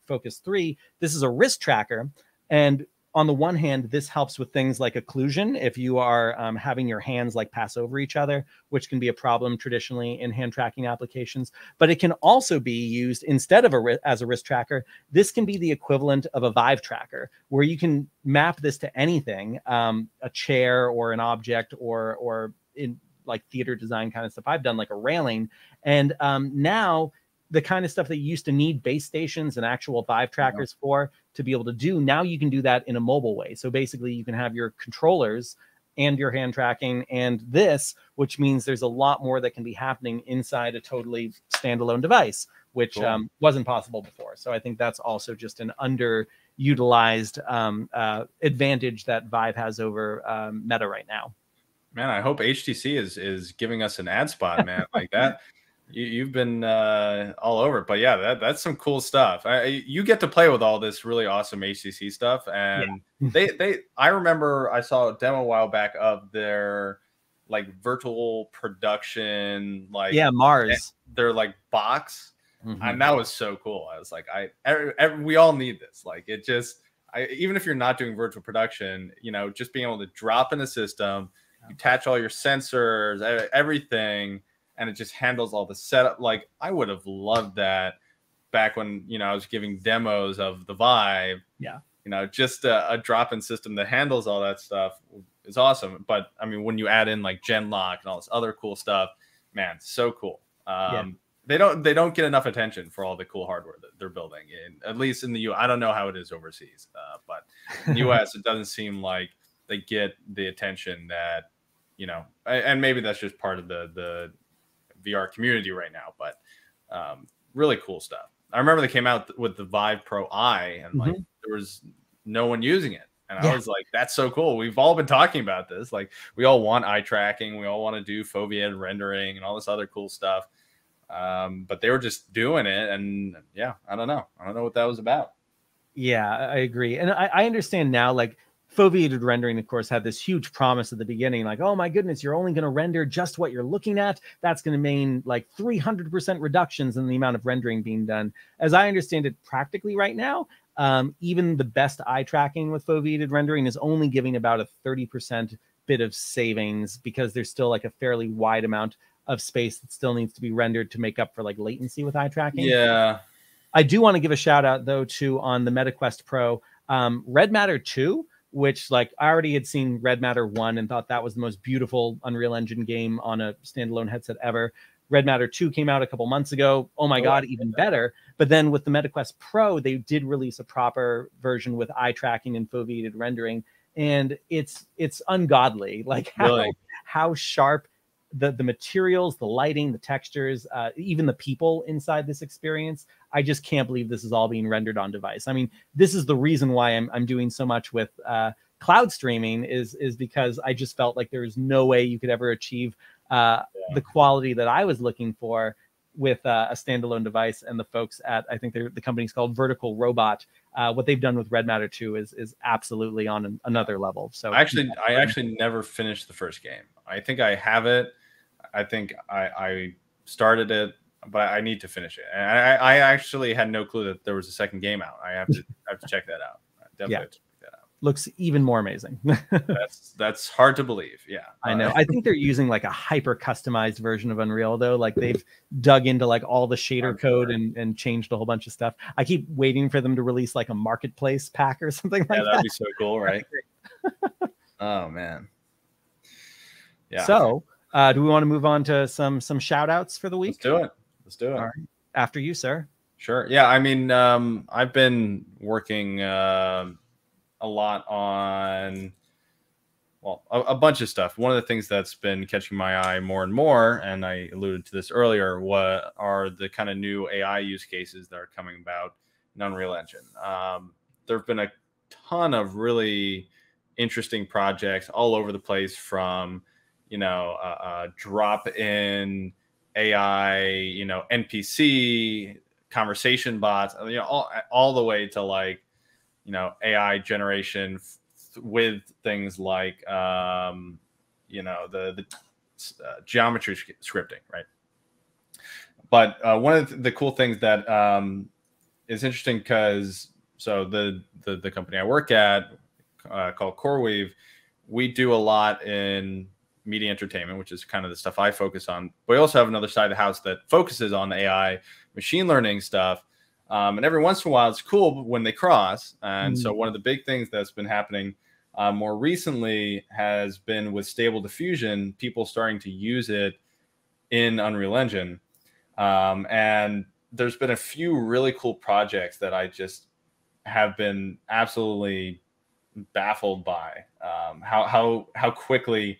Focus 3. This is a wrist tracker. And on the one hand, this helps with things like occlusion if you are having your hands like pass over each other, which can be a problem traditionally in hand tracking applications. But it can also be used instead of as a wrist tracker. This can be the equivalent of a Vive tracker, where you can map this to anything, a chair or an object, or in like theater design kind of stuff. I've done like a railing. And now the kind of stuff that you used to need base stations and actual Vive trackers for to be able to do, now you can do that in a mobile way. So basically you can have your controllers and your hand tracking and this, which means there's a lot more that can be happening inside a totally standalone device, which wasn't possible before. So I think that's also just an underutilized advantage that Vive has over Meta right now. Man, I hope HTC is giving us an ad spot, man, like that. You've been all over it, but yeah, that's some cool stuff. You get to play with all this really awesome HTC stuff, and I remember I saw a demo a while back of their like virtual production, like Mars, their like box, and that was so cool. I was like, we all need this. Like, it just, even if you're not doing virtual production, you know, just being able to drop in a system, you attach all your sensors, everything. And it just handles all the setup. Like, I would have loved that back when, you know, I was giving demos of the Vive. Yeah. You know, just a drop-in system that handles all that stuff is awesome. But I mean, when you add in like Genlock and all this other cool stuff, man, so cool. They don't get enough attention for all the cool hardware that they're building. At least in the U.S. I don't know how it is overseas, but in the U.S. it doesn't seem like they get the attention that, you know, and maybe that's just part of the VR community right now. But really cool stuff. I remember they came out with the Vive Pro Eye, and like there was no one using it. And I was like, that's so cool. We've all been talking about this. Like, we all want eye tracking. We all want to do foveated rendering and all this other cool stuff. But they were just doing it. And yeah, I don't know. I don't know what that was about. Yeah, I agree. And I understand now, like, foveated rendering, of course, had this huge promise at the beginning, like, oh my goodness, you're only going to render just what you're looking at. That's going to mean like 300% reductions in the amount of rendering being done. As I understand it practically right now, even the best eye tracking with foveated rendering is only giving about a 30% bit of savings, because there's still like a fairly wide amount of space that still needs to be rendered to make up for like latency with eye tracking. Yeah. I do want to give a shout out though to on the MetaQuest Pro, Red Matter 2, which like I already had seen Red Matter 1 and thought that was the most beautiful Unreal Engine game on a standalone headset ever. Red Matter 2 came out a couple months ago. Oh my God, even better. But then with the MetaQuest Pro, they did release a proper version with eye tracking and foveated rendering. And it's ungodly, like how sharp the materials, the lighting, the textures, even the people inside this experience. I just can't believe this is all being rendered on device. I mean, this is the reason why I'm doing so much with cloud streaming is because I just felt like there's no way you could ever achieve the quality that I was looking for with a standalone device. And the folks at, I think the company's called Vertical Robot, what they've done with Red Matter 2 is absolutely on another level. So I actually never finished the first game. I think I have it. I think I started it, but I need to finish it. And I actually had no clue that there was a second game out. I have to check that out. Definitely have to check that out. Looks even more amazing. that's hard to believe. Yeah, I know. I think they're using like a hyper customized version of Unreal though. Like they've dug into like all the shader code and changed a whole bunch of stuff. I keep waiting for them to release like a marketplace pack or something like that. Yeah, that'd be so cool, right? Oh man. Yeah. So do we want to move on to some shout outs for the week? Let's do it. All right. After you, sir. Sure. Yeah. I mean, I've been working a lot on, well, a bunch of stuff. One of the things that's been catching my eye more and more, and I alluded to this earlier, what are the kind of new AI use cases that are coming about in Unreal Engine. There have been a ton of really interesting projects all over the place, from drop in AI, NPC conversation bots, all the way to like, AI generation with things like, the geometry scripting, right? But one of the cool things that is interesting, because the company I work at called CoreWeave, we do a lot in media entertainment, which is kind of the stuff I focus on. But we also have another side of the house that focuses on AI, machine learning stuff. And every once in a while, it's cool when they cross. And so one of the big things that's been happening more recently has been with Stable Diffusion, people starting to use it in Unreal Engine. And there's been a few really cool projects that I just have been absolutely baffled by, how quickly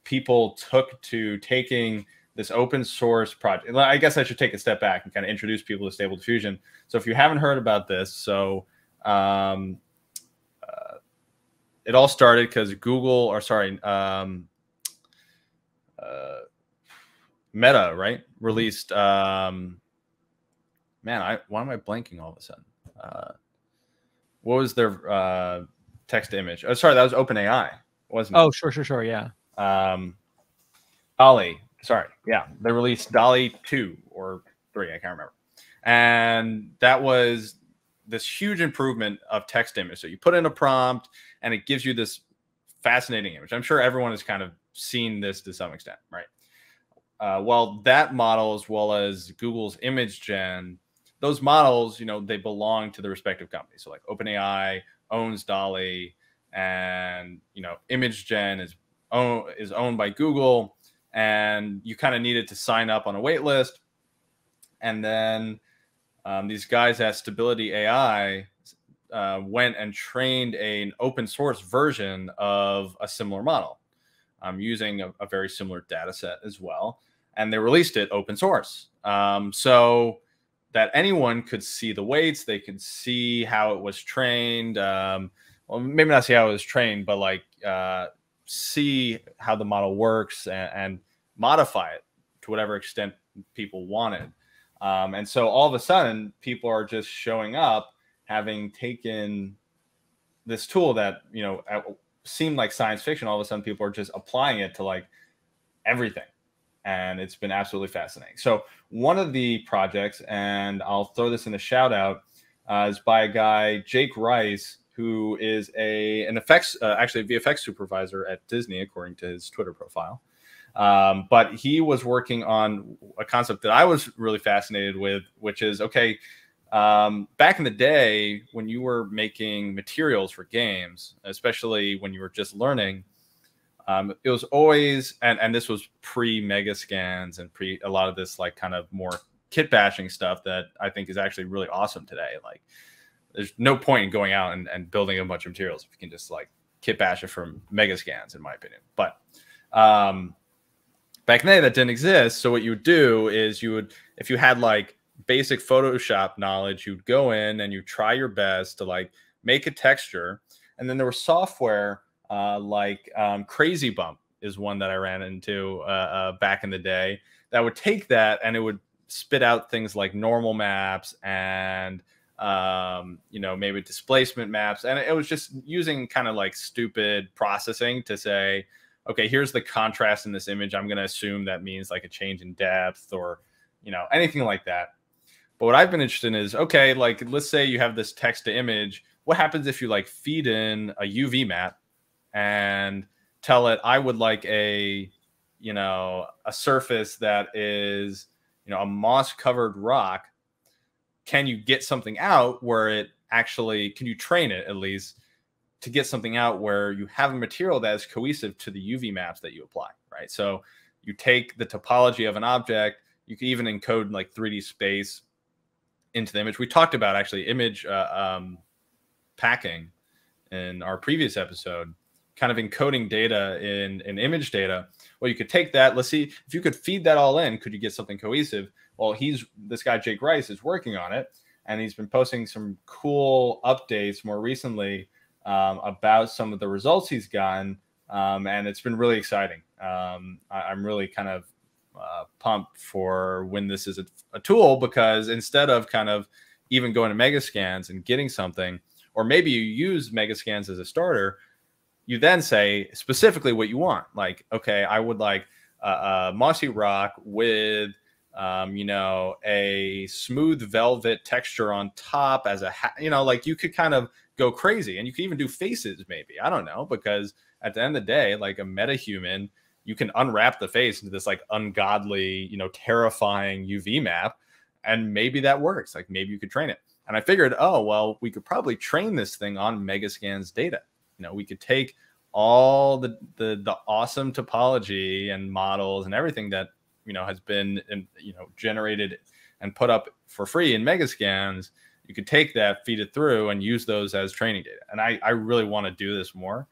people took to taking this open source project. I guess I should take a step back and kind of introduce people to Stable Diffusion. So if you haven't heard about this, it all started because Meta, right, released, why am I blanking all of a sudden? What was their text to image? Oh, sorry, that was OpenAI, wasn't it? Oh, sure, yeah. DALL-E, sorry, yeah, they released DALL-E 2 or 3, I can't remember, and that was this huge improvement of text image. So you put in a prompt, and it gives you this fascinating image. I'm sure everyone has kind of seen this to some extent, right? Well, that model, as well as Google's image gen, those models, they belong to the respective companies. So like OpenAI owns DALL-E, and image gen is owned by Google, and you kind of needed to sign up on a wait list. And then these guys at Stability AI went and trained an open source version of a similar model, using a very similar data set as well. and they released it open source. So that anyone could see the weights, they could see how it was trained. Well, maybe not see how it was trained, but like see how the model works and modify it to whatever extent people wanted. And so all of a sudden, people are just showing up, having taken this tool that, you know, seemed like science fiction. All of a sudden, people are just applying it to like everything. And it's been absolutely fascinating. So one of the projects, and I'll throw this in a shout out, is by a guy, Jake Rice, who is an effects, actually a VFX supervisor at Disney, according to his Twitter profile. But he was working on a concept that I was really fascinated with, which is, okay, back in the day when you were making materials for games, especially when you were just learning, it was always, and this was pre-mega scans and pre a lot of this like kind of more kit bashing stuff that I think is actually really awesome today. Like there's no point in going out and building a bunch of materials if you can just like kit bash it from mega scans, in my opinion. But back in the day that didn't exist. So what you would do is you would, if you had like basic Photoshop knowledge, you'd go in and you try your best to like make a texture. And then there was software like Crazy Bump is one that I ran into back in the day that would take that and it would spit out things like normal maps and you know, maybe displacement maps. And it was just using kind of like stupid processing to say, okay, here's the contrast in this image. I'm going to assume that means like a change in depth or, you know, anything like that. But what I've been interested in is, okay, like let's say you have this text to image. What happens if you like feed in a UV map and tell it, I would like a, you know, a surface that is, you know, a moss covered rock. Can you get something out where it actually, can you train it at least to get something out where you have a material that is cohesive to the UV maps that you apply, right? So you take the topology of an object, you can even encode like 3D space into the image. We talked about actually image packing in our previous episode, kind of encoding data in image data. Well, you could take that. Let's see if you could feed that all in. Could you get something cohesive? Well, this guy, Jake Rice, is working on it, and he's been posting some cool updates more recently about some of the results he's gotten. And it's been really exciting. I'm really kind of pumped for when this is a tool, because instead of kind of even going to mega scans and getting something, or maybe you use mega scans as a starter, you then say specifically what you want. Like, okay, I would like a mossy rock with, you know, a smooth velvet texture on top as a, you know, like you could kind of go crazy, and you can even do faces maybe. I don't know, because at the end of the day, like a metahuman, you can unwrap the face into this like ungodly, you know, terrifying UV map, and maybe that works. Like maybe you could train it. And I figured, oh, well, we could probably train this thing on Megascan's data. You know, we could take all the awesome topology and models and everything that, you know, has been, you know, generated and put up for free in Megascans. You could take that, feed it through, and use those as training data. And I really want to do this more,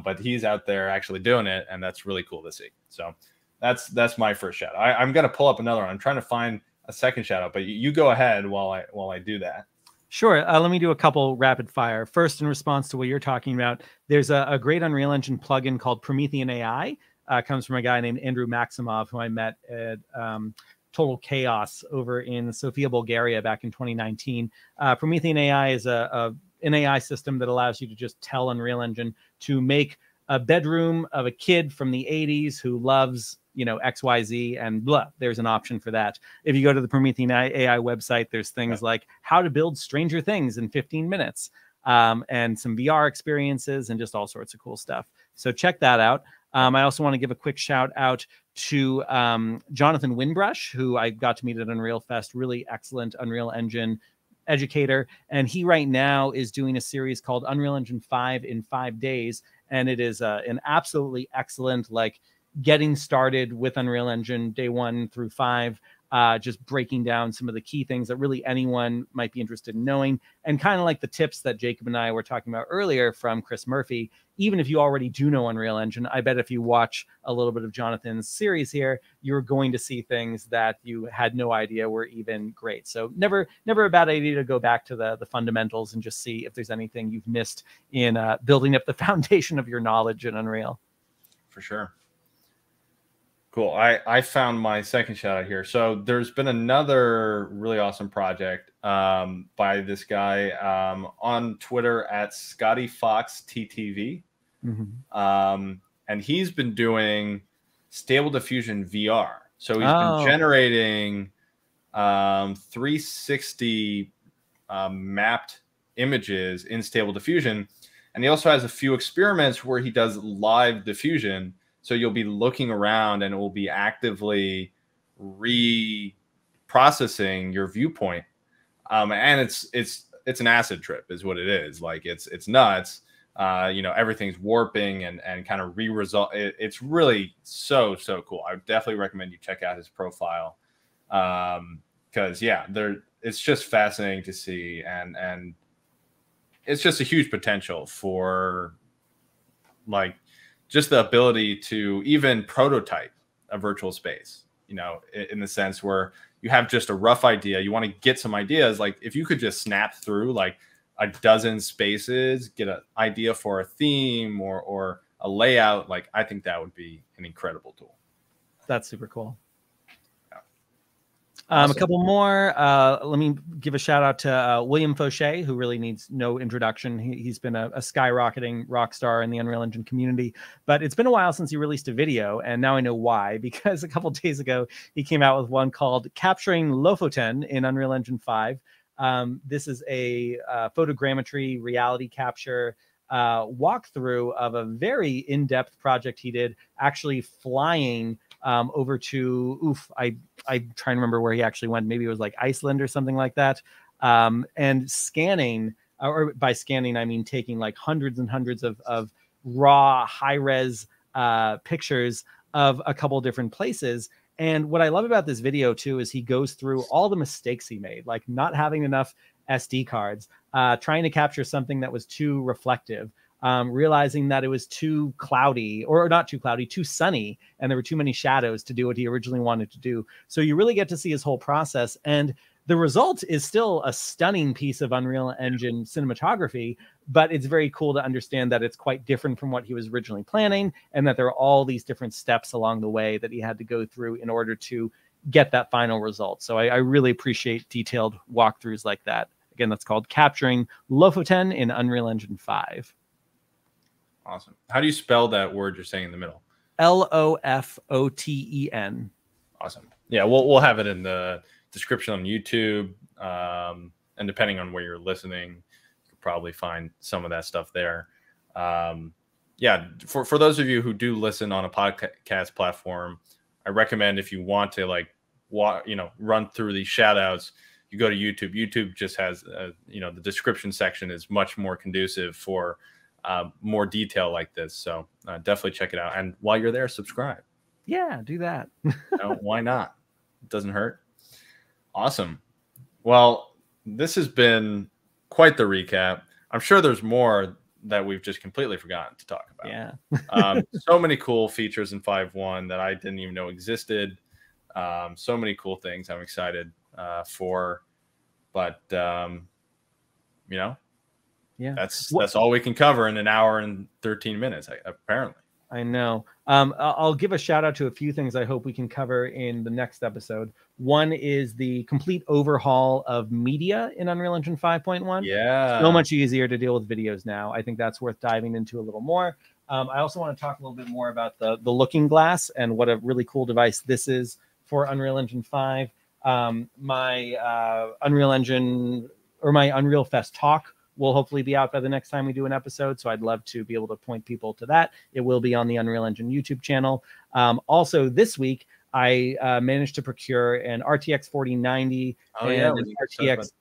but he's out there actually doing it, and that's really cool to see. So that's my first shout out. I'm going to pull up another one. I'm trying to find a second shout out, but you go ahead while I do that. Sure. Let me do a couple rapid fire. First, in response to what you're talking about, there's a great Unreal Engine plugin called Promethean AI. Comes from a guy named Andrew Maximov, who I met at Total Chaos over in Sofia, Bulgaria back in 2019. Promethean AI is an AI system that allows you to just tell Unreal Engine to make a bedroom of a kid from the 80s who loves, you know, XYZ, and blah, there's an option for that. If you go to the Promethean AI website, there's things like how to build Stranger Things in 15 minutes, and some VR experiences and just all sorts of cool stuff. So check that out. I also want to give a quick shout out to Jonathan Winbrush, who I got to meet at Unrealfest, really excellent Unreal Engine educator. And he right now is doing a series called Unreal Engine 5 in 5 days. And it is an absolutely excellent, like, getting started with Unreal Engine day 1 through 5 just breaking down some of the key things that really anyone might be interested in knowing, and kind of like the tips that Jacob and I were talking about earlier from Chris Murphy. Even if you already do know Unreal Engine, I bet if you watch a little bit of Jonathan's series here, you're going to see things that you had no idea were even great. So never a bad idea to go back to the fundamentals and just see if there's anything you've missed in building up the foundation of your knowledge in Unreal. For sure. Cool. I found my second shout out here. So there's been another really awesome project by this guy on Twitter at ScottyFoxTTV. And he's been doing Stable Diffusion VR. So he's been generating 360 mapped images in Stable Diffusion. And he also has a few experiments where he does live diffusion. So you'll be looking around and it will be actively reprocessing your viewpoint. And it's an acid trip is what it is. Like it's nuts. Everything's warping and kind of re-result. It's really so cool. I would definitely recommend you check out his profile. Because it's just fascinating to see, and it's just a huge potential for like just the ability to even prototype a virtual space, in the sense where you have just a rough idea, you want to get some ideas. Like if you could just snap through like a dozen spaces, get an idea for a theme or a layout, like I think that would be an incredible tool. That's super cool. Awesome. A couple more. Let me give a shout out to William Fauché, who really needs no introduction. He's been a skyrocketing rock star in the Unreal Engine community, but it's been a while since he released a video, and now I know why, because a couple days ago he came out with one called Capturing Lofoten in Unreal Engine 5. This is a photogrammetry reality capture walkthrough of a very in-depth project he did, actually flying over to I'm trying to remember where he actually went. Maybe it was like Iceland or something like that. And scanning, or by scanning, I mean taking like hundreds and hundreds of raw high-res pictures of a couple different places. And what I love about this video too is he goes through all the mistakes he made, like not having enough SD cards, trying to capture something that was too reflective, realizing that it was too cloudy, or not too cloudy, too sunny, and there were too many shadows to do what he originally wanted to do. So you really get to see his whole process, and the result is still a stunning piece of Unreal Engine cinematography, but it's very cool to understand that it's quite different from what he was originally planning, and that there are all these different steps along the way that he had to go through in order to get that final result. So I really appreciate detailed walkthroughs like that. Again, that's called Capturing Lofoten in Unreal Engine 5. Awesome. How do you spell that word you're saying in the middle? Lofoten. Awesome. Yeah, we'll have it in the description on YouTube. And depending on where you're listening, you could probably find some of that stuff there. For those of you who do listen on a podcast platform, I recommend, if you want to run through these shout outs, you go to YouTube. YouTube just has, the description section is much more conducive for more detail like this. So definitely check it out. And while you're there, subscribe. Yeah, do that. Why not? It doesn't hurt. Awesome. Well, this has been quite the recap. I'm sure there's more that we've just completely forgotten to talk about. Yeah. So many cool features in 5.1 that I didn't even know existed. So many cool things I'm excited for. But, yeah, that's all we can cover in an hour and 13 minutes, apparently. I know. I'll give a shout out to a few things I hope we can cover in the next episode. One is the complete overhaul of media in Unreal Engine 5.1. Yeah. So much easier to deal with videos now. I think that's worth diving into a little more. I also want to talk a little bit more about the looking glass and what a really cool device this is for Unreal Engine 5. My Unreal Engine, or my Unrealfest talk, will hopefully be out by the next time we do an episode. So I'd love to be able to point people to that. It will be on the Unreal Engine YouTube channel. Also this week, I managed to procure an RTX 4090 and an RTX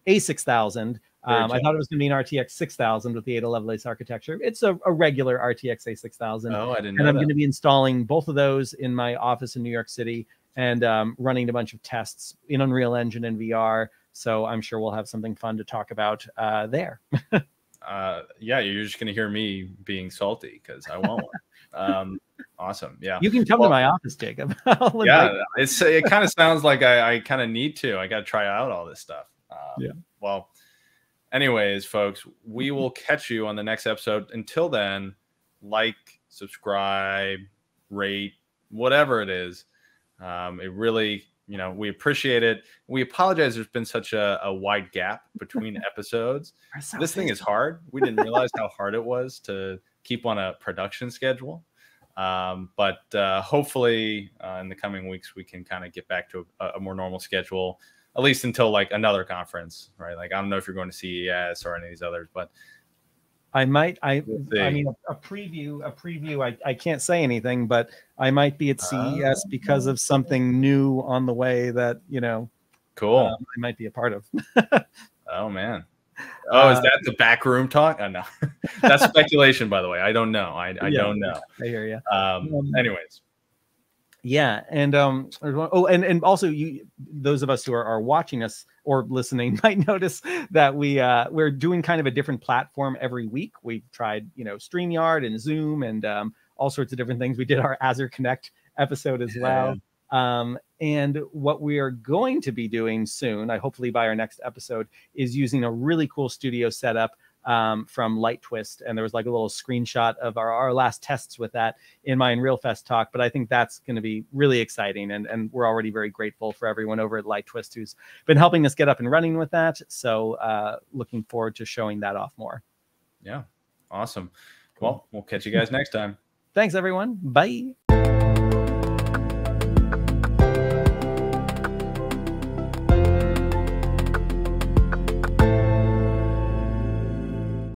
A6000. I thought it was going to be an RTX 6000 with the Ada Lovelace architecture. It's a regular RTX A6000. Oh, I didn't know And I'm that. going to be installing both of those in my office in New York City and running a bunch of tests in Unreal Engine and VR. So I'm sure we'll have something fun to talk about there. Yeah, you're just gonna hear me being salty because I want one. Awesome. Yeah, you can come to my office, Jacob. Yeah, it kind of sounds like I kind of need to. I got to try out all this stuff. Yeah. Well, anyways, folks, we will catch you on the next episode. Until then, like, subscribe, rate, whatever it is. It really, we appreciate it. We apologize. There's been such a wide gap between episodes. This thing is hard. We didn't realize how hard it was to keep on a production schedule. But hopefully in the coming weeks, we can kind of get back to a more normal schedule, at least until like another conference, right? Like, I don't know if you're going to CES or any of these others, but I might. I mean, a preview. I can't say anything, but I might be at CES because of something new on the way that cool. I might be a part of. Oh man. Oh, is that the back room talk? Oh no, that's speculation, by the way. I don't know. I don't know. I hear you. Anyways. Yeah, and and also those of us who are watching us or listening might notice that we're doing kind of a different platform every week. We've tried StreamYard and Zoom and all sorts of different things. We did our Azure Connect episode as well. And what we are going to be doing soon, hopefully by our next episode, is using a really cool studio setup from Light Twist, and there was like a little screenshot of our last tests with that in my Unrealfest talk. But I think that's going to be really exciting, and we're already very grateful for everyone over at Light Twist who's been helping us get up and running with that. So looking forward to showing that off more. Yeah, awesome. Well, we'll catch you guys next time. Thanks, everyone. Bye.